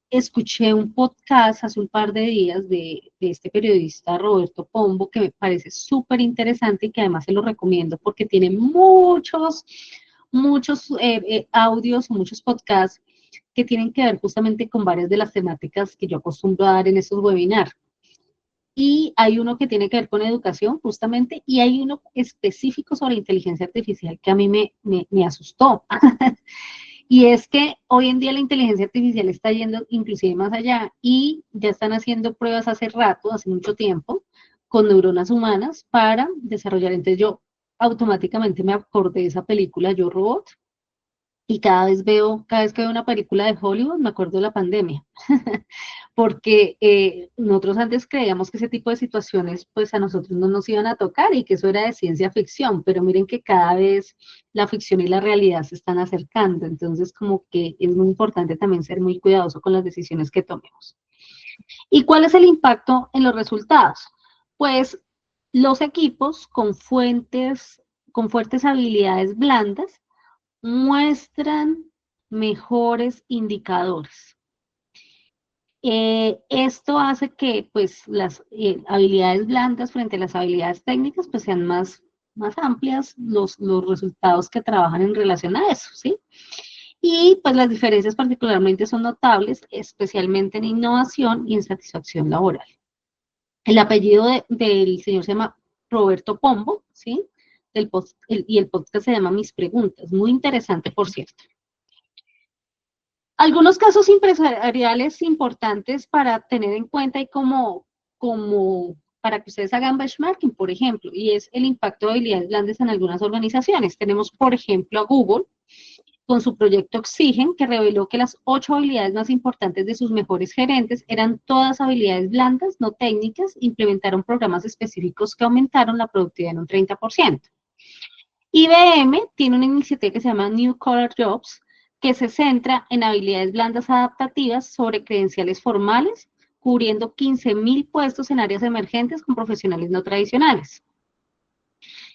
escuché un podcast hace un par de días de este periodista Roberto Pombo, que me parece súper interesante y que además se lo recomiendo porque tiene muchos audios, muchos podcasts que tienen que ver justamente con varias de las temáticas que yo acostumbro a dar en estos webinars. Y hay uno que tiene que ver con educación, justamente, y hay uno específico sobre inteligencia artificial que a mí me asustó. Y es que hoy en día la inteligencia artificial está yendo inclusive más allá y ya están haciendo pruebas hace rato, hace mucho tiempo, con neuronas humanas para desarrollar. Entonces yo automáticamente me acordé de esa película Yo Robot y cada vez que veo una película de Hollywood me acuerdo de la pandemia. Porque nosotros antes creíamos que ese tipo de situaciones pues a nosotros no nos iban a tocar y que eso era de ciencia ficción, pero miren que cada vez la ficción y la realidad se están acercando, entonces como que es muy importante también ser muy cuidadoso con las decisiones que tomemos. ¿Y cuál es el impacto en los resultados? Pues los equipos con fuertes habilidades blandas muestran mejores indicadores. Esto hace que pues las habilidades blandas frente a las habilidades técnicas pues sean más amplias los resultados que trabajan en relación a eso, ¿sí? Y pues las diferencias particularmente son notables, especialmente en innovación y en satisfacción laboral. El apellido del señor se llama Roberto Pombo, ¿sí? Y el podcast se llama Mis Preguntas, muy interesante, por cierto. Algunos casos empresariales importantes para tener en cuenta y como para que ustedes hagan benchmarking, por ejemplo, y es el impacto de habilidades blandas en algunas organizaciones. Tenemos, por ejemplo, a Google con su proyecto Oxygen, que reveló que las 8 habilidades más importantes de sus mejores gerentes eran todas habilidades blandas, no técnicas, implementaron programas específicos que aumentaron la productividad en un 30%. IBM tiene una iniciativa que se llama New Collar Jobs, que se centra en habilidades blandas adaptativas sobre credenciales formales, cubriendo 15.000 puestos en áreas emergentes con profesionales no tradicionales.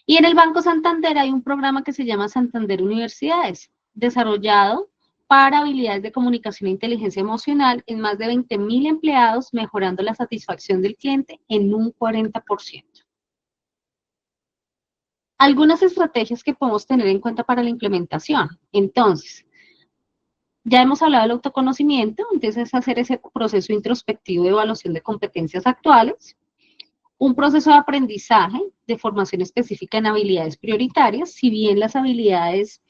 Y en el Banco Santander hay un programa que se llama Santander Universidades, desarrollado para habilidades de comunicación e inteligencia emocional en más de 20.000 empleados, mejorando la satisfacción del cliente en un 40%. Algunas estrategias que podemos tener en cuenta para la implementación. Entonces, ya hemos hablado del autoconocimiento, entonces es hacer ese proceso introspectivo de evaluación de competencias actuales, un proceso de aprendizaje de formación específica en habilidades prioritarias, si bien las habilidades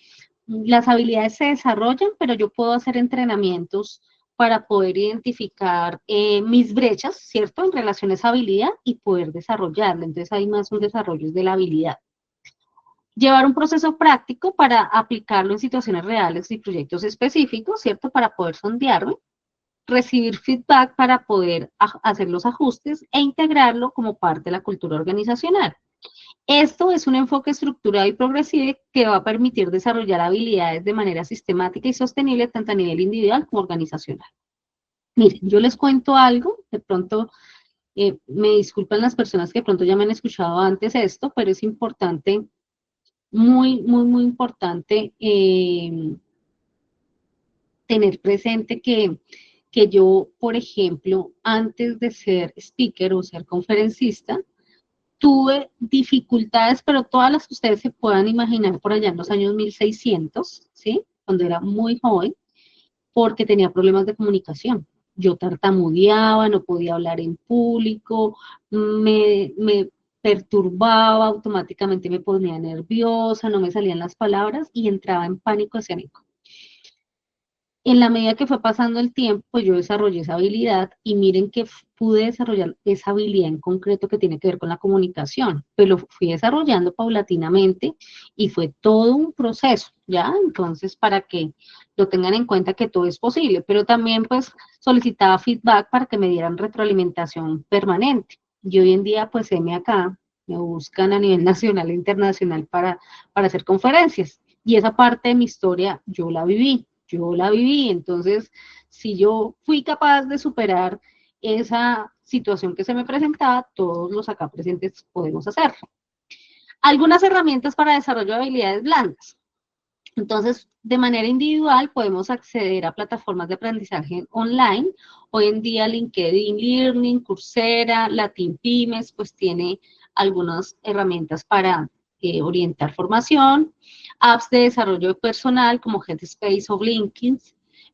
se desarrollan, pero yo puedo hacer entrenamientos para poder identificar mis brechas, ¿cierto?, en relación a esa habilidad y poder desarrollarla. Entonces hay más un desarrollo de la habilidad. Llevar un proceso práctico para aplicarlo en situaciones reales y proyectos específicos, ¿cierto?, para poder sondearlo. Recibir feedback para poder hacer los ajustes e integrarlo como parte de la cultura organizacional. Esto es un enfoque estructurado y progresivo que va a permitir desarrollar habilidades de manera sistemática y sostenible tanto a nivel individual como organizacional. Miren, yo les cuento algo, de pronto me disculpan las personas que de pronto ya me han escuchado antes esto, pero es importante, muy importante tener presente que yo, por ejemplo, antes de ser speaker o ser conferencista, tuve dificultades, pero todas las que ustedes se puedan imaginar por allá en los años 1600, ¿sí? Cuando era muy joven, porque tenía problemas de comunicación. yo tartamudeaba, no podía hablar en público, me perturbaba, automáticamente me ponía nerviosa, no me salían las palabras y entraba en pánico escénico. En la medida que fue pasando el tiempo, pues yo desarrollé esa habilidad y miren que pude desarrollar esa habilidad en concreto que tiene que ver con la comunicación, pues lo fui desarrollando paulatinamente y fue todo un proceso, ¿ya? Entonces, para que lo tengan en cuenta que todo es posible, pero también pues solicitaba feedback para que me dieran retroalimentación permanente. Y hoy en día, pues acá, me buscan a nivel nacional e internacional para hacer conferencias. Y esa parte de mi historia yo la viví, entonces si yo fui capaz de superar esa situación que se me presentaba, todos los acá presentes podemos hacerlo. Algunas herramientas para desarrollo de habilidades blandas. Entonces, de manera individual podemos acceder a plataformas de aprendizaje online. Hoy en día LinkedIn Learning, Coursera, Latin Pymes, pues tiene algunas herramientas para orientar formación, apps de desarrollo personal como Headspace o LinkedIn,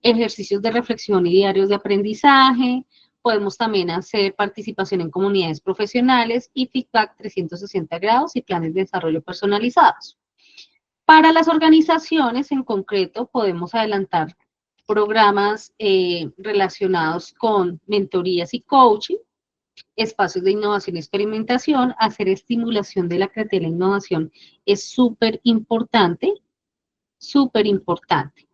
ejercicios de reflexión y diarios de aprendizaje, podemos también hacer participación en comunidades profesionales y feedback 360 grados y planes de desarrollo personalizados. Para las organizaciones en concreto podemos adelantar programas relacionados con mentorías y coaching, espacios de innovación y experimentación, hacer estimulación de la creatividad y la innovación es súper importante, súper importante.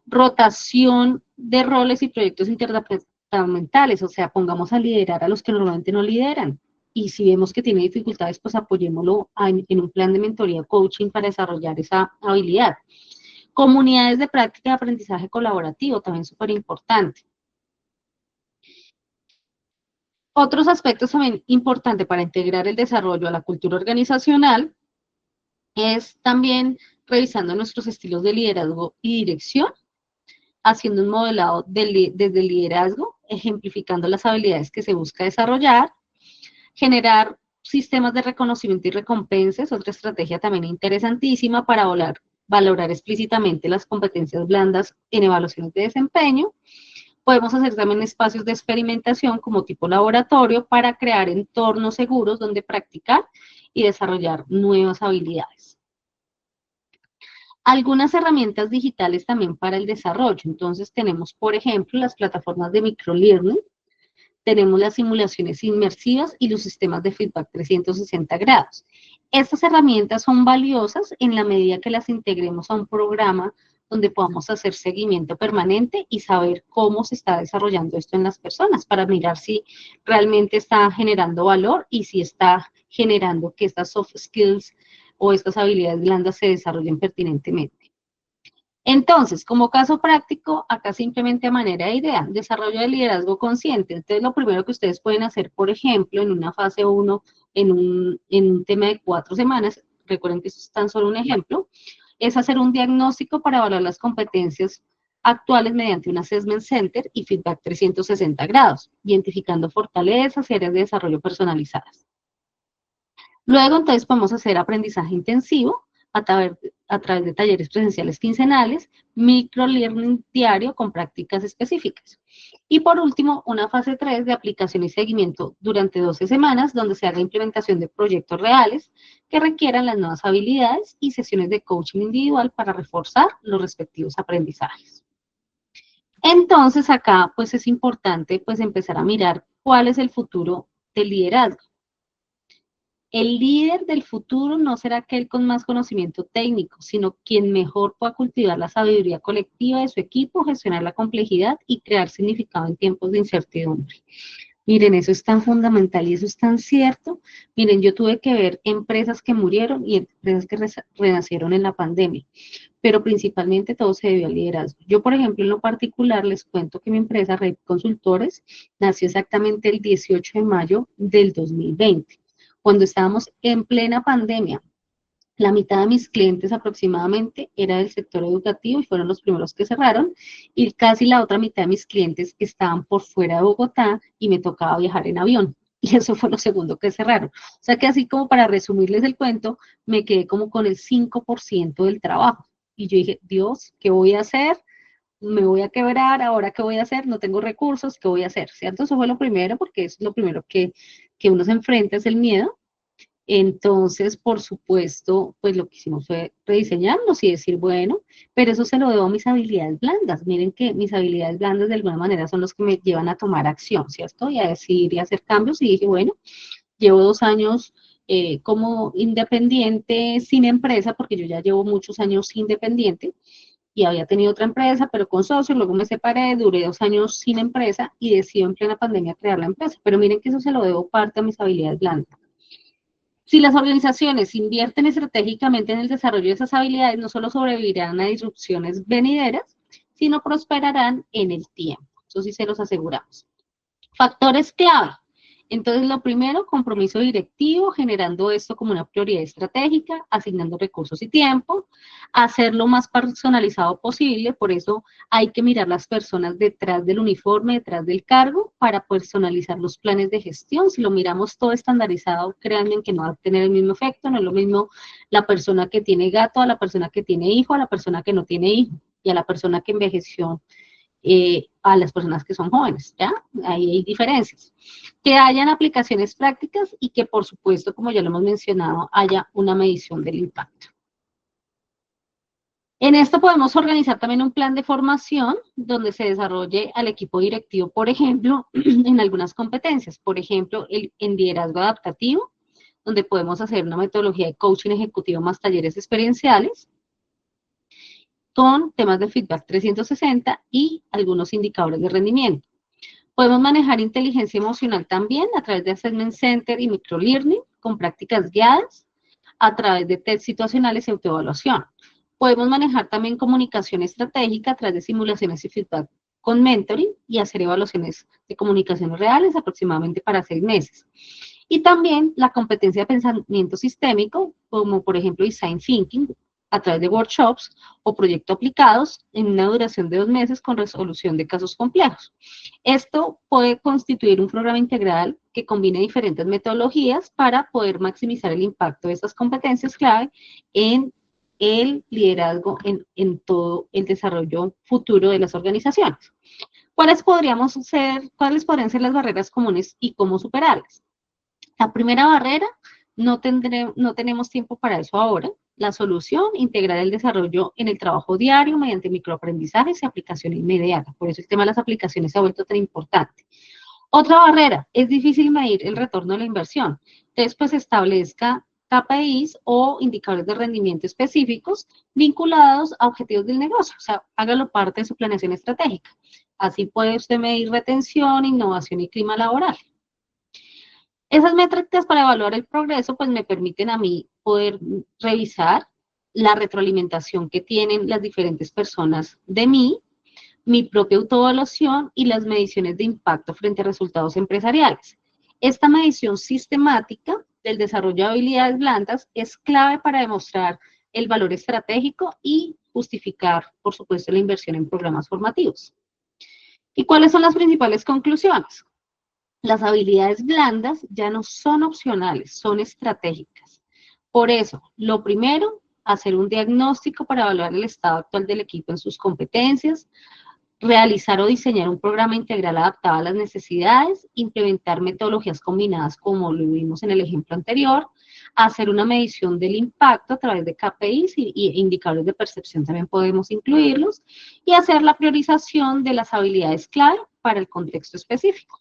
Rotación de roles y proyectos interdepartamentales, o sea, pongamos a liderar a los que normalmente no lideran. Y si vemos que tiene dificultades, pues apoyémoslo en un plan de mentoría coaching para desarrollar esa habilidad. Comunidades de práctica de aprendizaje colaborativo, también súper importante. Otros aspectos también importantes para integrar el desarrollo a la cultura organizacional es también revisando nuestros estilos de liderazgo y dirección, haciendo un modelado desde el liderazgo, ejemplificando las habilidades que se busca desarrollar, generar sistemas de reconocimiento y recompensas, otra estrategia también interesantísima para valorar explícitamente las competencias blandas en evaluaciones de desempeño. Podemos hacer también espacios de experimentación como tipo laboratorio para crear entornos seguros donde practicar y desarrollar nuevas habilidades. Algunas herramientas digitales también para el desarrollo. Entonces tenemos, por ejemplo, las plataformas de microlearning, tenemos las simulaciones inmersivas y los sistemas de feedback 360 grados. Estas herramientas son valiosas en la medida que las integremos a un programa donde podamos hacer seguimiento permanente y saber cómo se está desarrollando esto en las personas para mirar si realmente está generando valor y si está generando que estas soft skills o estas habilidades blandas se desarrollen pertinentemente. Entonces, como caso práctico, acá simplemente a manera de idea, desarrollo de liderazgo consciente. Entonces, lo primero que ustedes pueden hacer, por ejemplo, en una fase 1, en un tema de 4 semanas, recuerden que esto es tan solo un ejemplo, es hacer un diagnóstico para evaluar las competencias actuales mediante un assessment center y feedback 360 grados, identificando fortalezas y áreas de desarrollo personalizadas. Luego, entonces, podemos hacer aprendizaje intensivo a través de talleres presenciales quincenales, microlearning diario con prácticas específicas. Y por último, una fase 3 de aplicación y seguimiento durante 12 semanas, donde se haga implementación de proyectos reales que requieran las nuevas habilidades y sesiones de coaching individual para reforzar los respectivos aprendizajes. Entonces, acá, pues es importante, pues empezar a mirar cuál es el futuro del liderazgo. El líder del futuro no será aquel con más conocimiento técnico, sino quien mejor pueda cultivar la sabiduría colectiva de su equipo, gestionar la complejidad y crear significado en tiempos de incertidumbre. Miren, eso es tan fundamental y eso es tan cierto. Miren, yo tuve que ver empresas que murieron y empresas que renacieron en la pandemia, pero principalmente todo se debió al liderazgo. Yo, por ejemplo, en lo particular, les cuento que mi empresa, Red Consultores, nació exactamente el 18 de mayo del 2020. Cuando estábamos en plena pandemia, la mitad de mis clientes aproximadamente era del sector educativo y fueron los primeros que cerraron, y casi la otra mitad de mis clientes estaban por fuera de Bogotá y me tocaba viajar en avión. Y eso fue lo segundo que cerraron. O sea que así como para resumirles el cuento, me quedé como con el 5% del trabajo. Y yo dije, Dios, ¿qué voy a hacer? me voy a quebrar, ahora qué voy a hacer, no tengo recursos, ¿qué voy a hacer? ¿Cierto? Eso fue lo primero, porque es lo primero que uno se enfrenta, es el miedo. Entonces, por supuesto, pues lo que hicimos fue rediseñarnos y decir, bueno, pero eso se lo debo a mis habilidades blandas. Miren que mis habilidades blandas de alguna manera son los que me llevan a tomar acción, ¿cierto? Y a decidir y a hacer cambios. Y dije, bueno, llevo 2 años como independiente sin empresa, porque yo ya llevo muchos años independiente y había tenido otra empresa, pero con socios, luego me separé, duré 2 años sin empresa y decidí en plena pandemia crear la empresa. Pero miren que eso se lo debo parte a mis habilidades blandas. Si las organizaciones invierten estratégicamente en el desarrollo de esas habilidades, no solo sobrevivirán a disrupciones venideras, sino prosperarán en el tiempo. Eso sí se los aseguramos. Factores clave. Entonces, lo primero, compromiso directivo, generando esto como una prioridad estratégica, asignando recursos y tiempo, hacerlo más personalizado posible, por eso hay que mirar las personas detrás del uniforme, detrás del cargo, para personalizar los planes de gestión. Si lo miramos todo estandarizado, créanme que no va a tener el mismo efecto, no es lo mismo la persona que tiene gato a la persona que tiene hijo, a la persona que no tiene hijo, y a la persona que envejeció, a las personas que son jóvenes, ¿ya? Ahí hay diferencias. Que hayan aplicaciones prácticas y que, por supuesto, como ya lo hemos mencionado, haya una medición del impacto. En esto podemos organizar también un plan de formación donde se desarrolle al equipo directivo, por ejemplo, en algunas competencias, por ejemplo, en liderazgo adaptativo, donde podemos hacer una metodología de coaching ejecutivo más talleres experienciales, con temas de feedback 360 y algunos indicadores de rendimiento. Podemos manejar inteligencia emocional también a través de Assessment Center y Microlearning, con prácticas guiadas, a través de test situacionales y autoevaluación. Podemos manejar también comunicación estratégica a través de simulaciones y feedback con mentoring y hacer evaluaciones de comunicaciones reales aproximadamente para 6 meses. Y también la competencia de pensamiento sistémico, como por ejemplo Design Thinking, a través de workshops o proyectos aplicados en una duración de 2 meses con resolución de casos complejos. Esto puede constituir un programa integral que combine diferentes metodologías para poder maximizar el impacto de estas competencias clave en el liderazgo, en todo el desarrollo futuro de las organizaciones. ¿Cuáles podrían ser las barreras comunes y cómo superarlas? La primera barrera, no tenemos tiempo para eso ahora. La solución, integrar el desarrollo en el trabajo diario mediante microaprendizajes y aplicación inmediata. Por eso el tema de las aplicaciones se ha vuelto tan importante. Otra barrera, es difícil medir el retorno de la inversión. Entonces, pues establezca KPIs o indicadores de rendimiento específicos vinculados a objetivos del negocio. O sea, hágalo parte de su planeación estratégica. Así puede usted medir retención, innovación y clima laboral. Esas métricas para evaluar el progreso, pues me permiten a mí poder revisar la retroalimentación que tienen las diferentes personas de mí, mi propia autoevaluación y las mediciones de impacto frente a resultados empresariales. Esta medición sistemática del desarrollo de habilidades blandas es clave para demostrar el valor estratégico y justificar, por supuesto, la inversión en programas formativos. ¿Y cuáles son las principales conclusiones? Las habilidades blandas ya no son opcionales, son estratégicas. Por eso, lo primero, hacer un diagnóstico para evaluar el estado actual del equipo en sus competencias, realizar o diseñar un programa integral adaptado a las necesidades, implementar metodologías combinadas como lo vimos en el ejemplo anterior, hacer una medición del impacto a través de KPIs y indicadores de percepción también podemos incluirlos, y hacer la priorización de las habilidades clave para el contexto específico.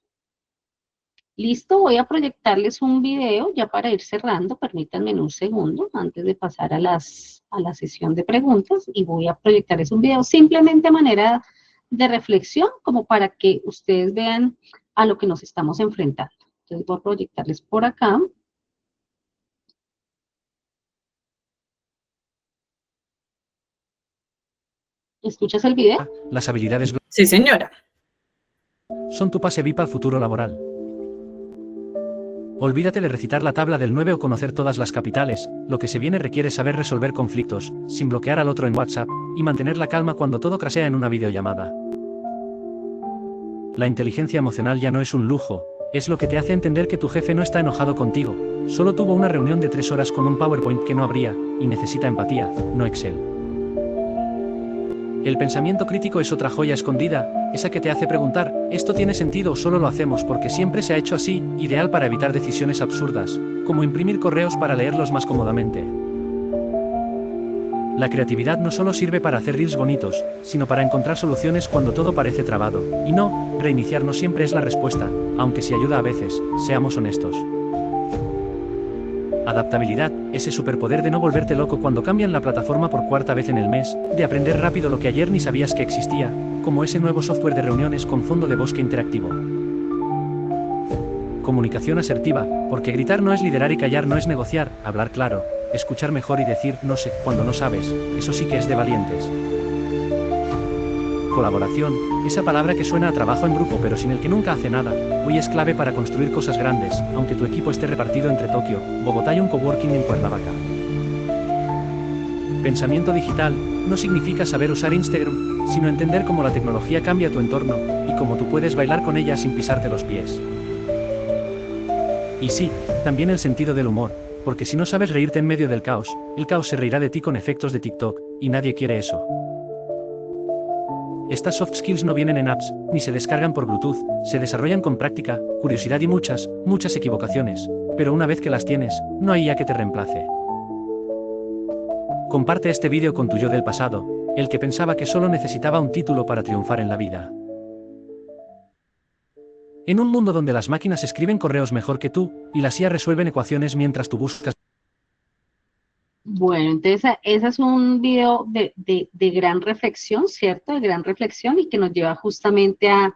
Listo, voy a proyectarles un video ya para ir cerrando, permítanme un segundo antes de pasar a la sesión de preguntas y voy a proyectarles un video simplemente a manera de reflexión como para que ustedes vean a lo que nos estamos enfrentando. Entonces voy a proyectarles por acá. ¿Escuchas el video? Las habilidades Sí, señora. son tu pase VIP al futuro laboral. Olvídate de recitar la tabla del 9 o conocer todas las capitales, lo que se viene requiere saber resolver conflictos, sin bloquear al otro en WhatsApp, y mantener la calma cuando todo crasea en una videollamada. La inteligencia emocional ya no es un lujo, es lo que te hace entender que tu jefe no está enojado contigo, solo tuvo una reunión de 3 horas con un PowerPoint que no abría, y necesita empatía, no Excel. El pensamiento crítico es otra joya escondida, esa que te hace preguntar, ¿esto tiene sentido o solo lo hacemos porque siempre se ha hecho así? Ideal para evitar decisiones absurdas, como imprimir correos para leerlos más cómodamente. La creatividad no solo sirve para hacer reels bonitos, sino para encontrar soluciones cuando todo parece trabado. Y no, reiniciar no siempre es la respuesta, aunque sí ayuda a veces, seamos honestos. Adaptabilidad, ese superpoder de no volverte loco cuando cambian la plataforma por cuarta vez en el mes, de aprender rápido lo que ayer ni sabías que existía, como ese nuevo software de reuniones con fondo de bosque interactivo. Comunicación asertiva, porque gritar no es liderar y callar no es negociar, hablar claro, escuchar mejor y decir no sé cuando no sabes, eso sí que es de valientes. Colaboración, esa palabra que suena a trabajo en grupo pero sin el que nunca hace nada, hoy es clave para construir cosas grandes, aunque tu equipo esté repartido entre Tokio, Bogotá y un coworking en Cuernavaca. Pensamiento digital, no significa saber usar Instagram, sino entender cómo la tecnología cambia tu entorno, y cómo tú puedes bailar con ella sin pisarte los pies. Y sí, también el sentido del humor, porque si no sabes reírte en medio del caos, el caos se reirá de ti con efectos de TikTok, y nadie quiere eso. Estas soft skills no vienen en apps, ni se descargan por Bluetooth, se desarrollan con práctica, curiosidad y muchas equivocaciones, pero una vez que las tienes, no hay IA que te reemplace. Comparte este vídeo con tu yo del pasado, el que pensaba que solo necesitaba un título para triunfar en la vida. En un mundo donde las máquinas escriben correos mejor que tú, y las IA resuelven ecuaciones mientras tú buscas. Bueno, entonces ese es un video de gran reflexión, ¿cierto? De gran reflexión y que nos lleva justamente a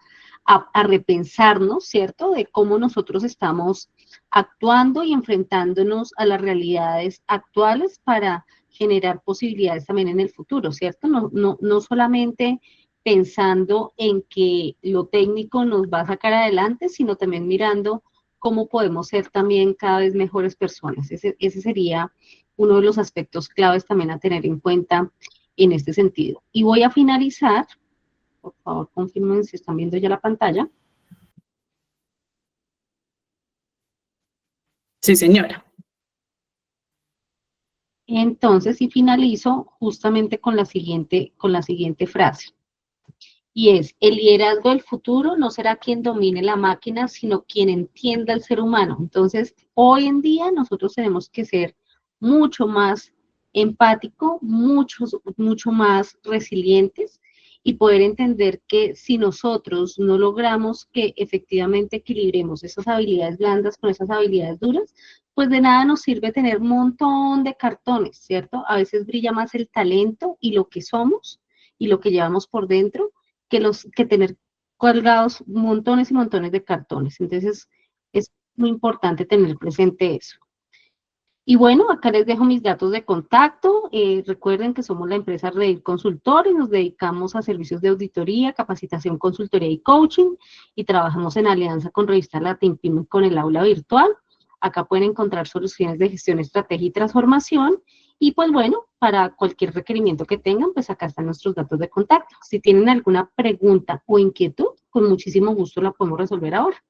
repensarnos, ¿cierto? De cómo nosotros estamos actuando y enfrentándonos a las realidades actuales para generar posibilidades también en el futuro, ¿cierto? No solamente pensando en que lo técnico nos va a sacar adelante, sino también mirando cómo podemos ser también cada vez mejores personas. Ese sería uno de los aspectos claves también a tener en cuenta en este sentido. Y voy a finalizar, por favor, confirmen si están viendo ya la pantalla. Sí, señora. Entonces, y finalizo justamente con la siguiente frase. Y es, el liderazgo del futuro no será quien domine la máquina, sino quien entienda al ser humano. Entonces, hoy en día nosotros tenemos que ser mucho más empáticos, mucho más resilientes y poder entender que si nosotros no logramos que efectivamente equilibremos esas habilidades blandas con esas habilidades duras, pues de nada nos sirve tener un montón de cartones, ¿cierto? A veces brilla más el talento y lo que somos y lo que llevamos por dentro que tener colgados montones y montones de cartones. Entonces, es muy importante tener presente eso. Y bueno, acá les dejo mis datos de contacto. Recuerden que somos la empresa Redil Consultores, nos dedicamos a servicios de auditoría, capacitación, consultoría y coaching, y trabajamos en alianza con Revista Latin Pyme con el aula virtual. Acá pueden encontrar soluciones de gestión, estrategia y transformación. Y pues bueno, para cualquier requerimiento que tengan, pues acá están nuestros datos de contacto. Si tienen alguna pregunta o inquietud, con muchísimo gusto la podemos resolver ahora.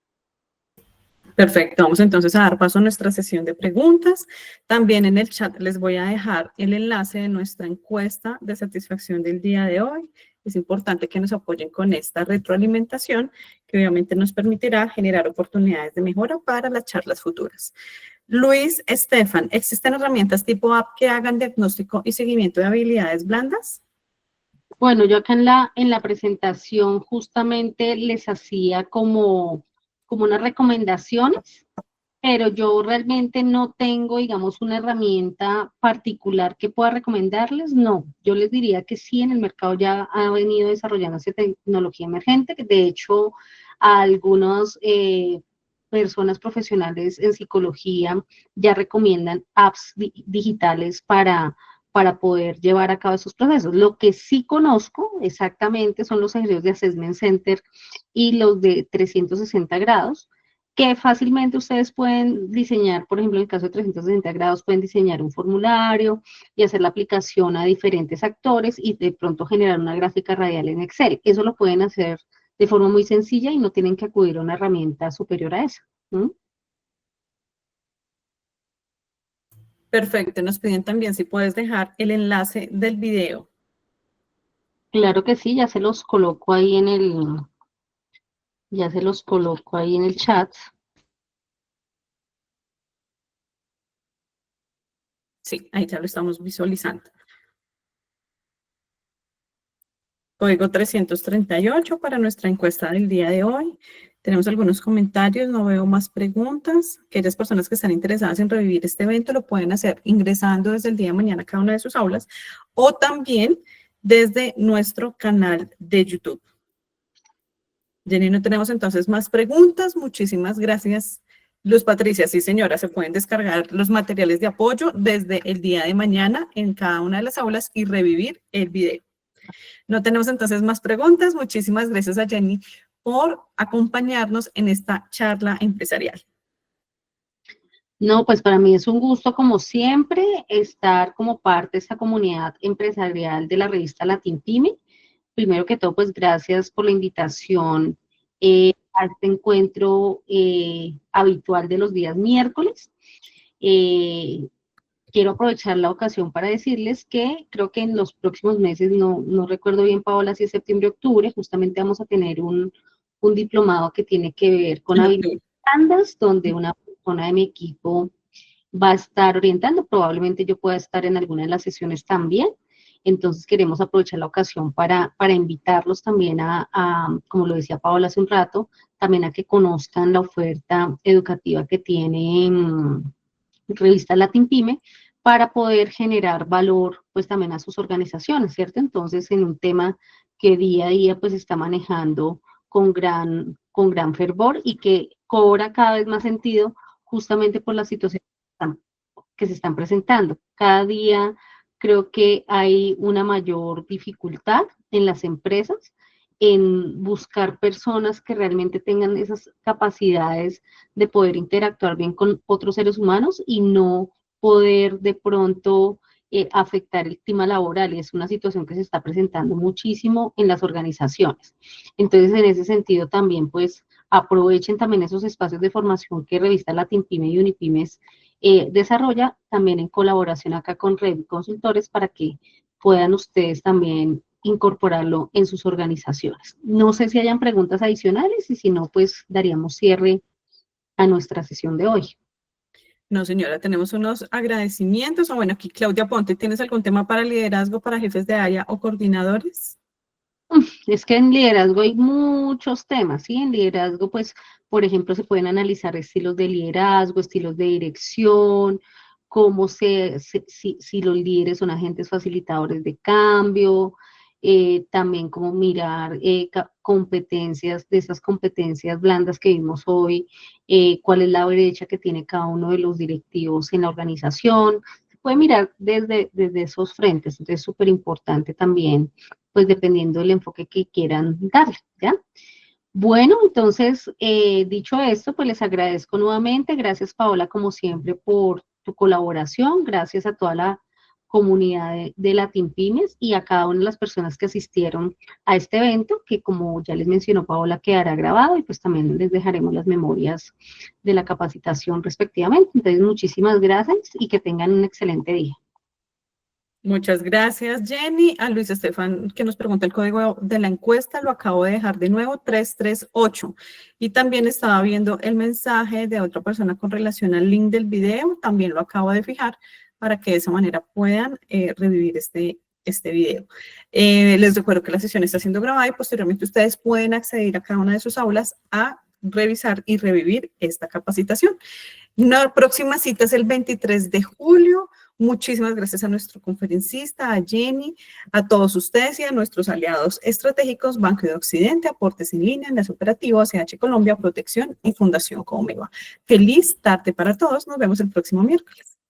Perfecto, vamos entonces a dar paso a nuestra sesión de preguntas. También en el chat les voy a dejar el enlace de nuestra encuesta de satisfacción del día de hoy. Es importante que nos apoyen con esta retroalimentación que obviamente nos permitirá generar oportunidades de mejora para las charlas futuras. Luis Estefan, ¿existen herramientas tipo app que hagan diagnóstico y seguimiento de habilidades blandas? Bueno, yo acá en la presentación justamente les hacía como unas recomendaciones, pero yo realmente no tengo, digamos, una herramienta particular que pueda recomendarles, no. Yo les diría que sí, en el mercado ya ha venido desarrollándose tecnología emergente, que de hecho a algunas personas profesionales en psicología ya recomiendan apps digitales para poder llevar a cabo esos procesos. Lo que sí conozco exactamente son los ejercicios de Assessment Center y los de 360 grados, que fácilmente ustedes pueden diseñar, por ejemplo, en el caso de 360 grados, pueden diseñar un formulario y hacer la aplicación a diferentes actores y de pronto generar una gráfica radial en Excel. Eso lo pueden hacer de forma muy sencilla y no tienen que acudir a una herramienta superior a esa. ¿Mm? Perfecto, nos piden también si puedes dejar el enlace del video. Claro que sí, ya se los coloco ahí en el chat. Sí, ahí ya lo estamos visualizando. Código 338 para nuestra encuesta del día de hoy. Tenemos algunos comentarios, no veo más preguntas. Aquellas personas que están interesadas en revivir este evento lo pueden hacer ingresando desde el día de mañana a cada una de sus aulas o también desde nuestro canal de YouTube. Jenny, no tenemos entonces más preguntas. Muchísimas gracias, Luz Patricia. Sí, señora, se pueden descargar los materiales de apoyo desde el día de mañana en cada una de las aulas y revivir el video. No tenemos entonces más preguntas. Muchísimas gracias a Jenny por acompañarnos en esta charla empresarial. No, pues para mí es un gusto, como siempre, estar como parte de esta comunidad empresarial de la revista Latin Pyme. Primero que todo, pues gracias por la invitación a este encuentro habitual de los días miércoles. Quiero aprovechar la ocasión para decirles que creo que en los próximos meses, no recuerdo bien, Paola, si es septiembre o octubre, justamente vamos a tener un diplomado que tiene que ver con habilidades blandas, donde una persona de mi equipo va a estar orientando, probablemente yo pueda estar en alguna de las sesiones también. Entonces queremos aprovechar la ocasión para invitarlos también como lo decía Paola hace un rato, también a que conozcan la oferta educativa que tiene Revista Latin Pyme, para poder generar valor, pues, también a sus organizaciones, ¿cierto? Entonces, en un tema que día a día, pues, está manejando con gran fervor y que cobra cada vez más sentido justamente por las situaciones que se están presentando. Cada día creo que hay una mayor dificultad en las empresas en buscar personas que realmente tengan esas capacidades de poder interactuar bien con otros seres humanos y no poder de pronto afectar el clima laboral, y es una situación que se está presentando muchísimo en las organizaciones. Entonces, en ese sentido también, pues, aprovechen también esos espacios de formación que Revista Latin Pyme y Unipymes desarrolla, también en colaboración acá con Red Consultores, para que puedan ustedes también incorporarlo en sus organizaciones. No sé si hayan preguntas adicionales y si no, pues daríamos cierre a nuestra sesión de hoy. No, señora, tenemos unos agradecimientos. O bueno, aquí Claudia Ponte, ¿tienes algún tema para liderazgo para jefes de área o coordinadores? Es que en liderazgo hay muchos temas, ¿sí? En liderazgo, pues, por ejemplo, se pueden analizar estilos de liderazgo, estilos de dirección, cómo si los líderes son agentes facilitadores de cambio, también cómo mirar competencias, de esas competencias blandas que vimos hoy, cuál es la brecha que tiene cada uno de los directivos en la organización. Se puede mirar desde esos frentes, entonces es súper importante también, pues dependiendo del enfoque que quieran darle, ¿ya? Bueno, entonces, dicho esto, pues les agradezco nuevamente. Gracias, Paola, como siempre, por tu colaboración. Gracias a toda la comunidad de Latin Pymes y a cada una de las personas que asistieron a este evento, que como ya les mencionó Paola, quedará grabado y pues también les dejaremos las memorias de la capacitación respectivamente. Entonces, muchísimas gracias y que tengan un excelente día. Muchas gracias, Jenny. A Luis Estefan, que nos pregunta el código de la encuesta, lo acabo de dejar de nuevo, 338. Y también estaba viendo el mensaje de otra persona con relación al link del video, también lo acabo de fijar para que de esa manera puedan revivir este video. Les recuerdo que la sesión está siendo grabada y posteriormente ustedes pueden acceder a cada una de sus aulas a revisar y revivir esta capacitación. La próxima cita es el 23 de julio. Muchísimas gracias a nuestro conferencista, a Jenny, a todos ustedes y a nuestros aliados estratégicos, Banco de Occidente, Aportes en Línea, Enlace Operativo, ACH Colombia, Protección y Fundación Comeva. Feliz tarde para todos. Nos vemos el próximo miércoles.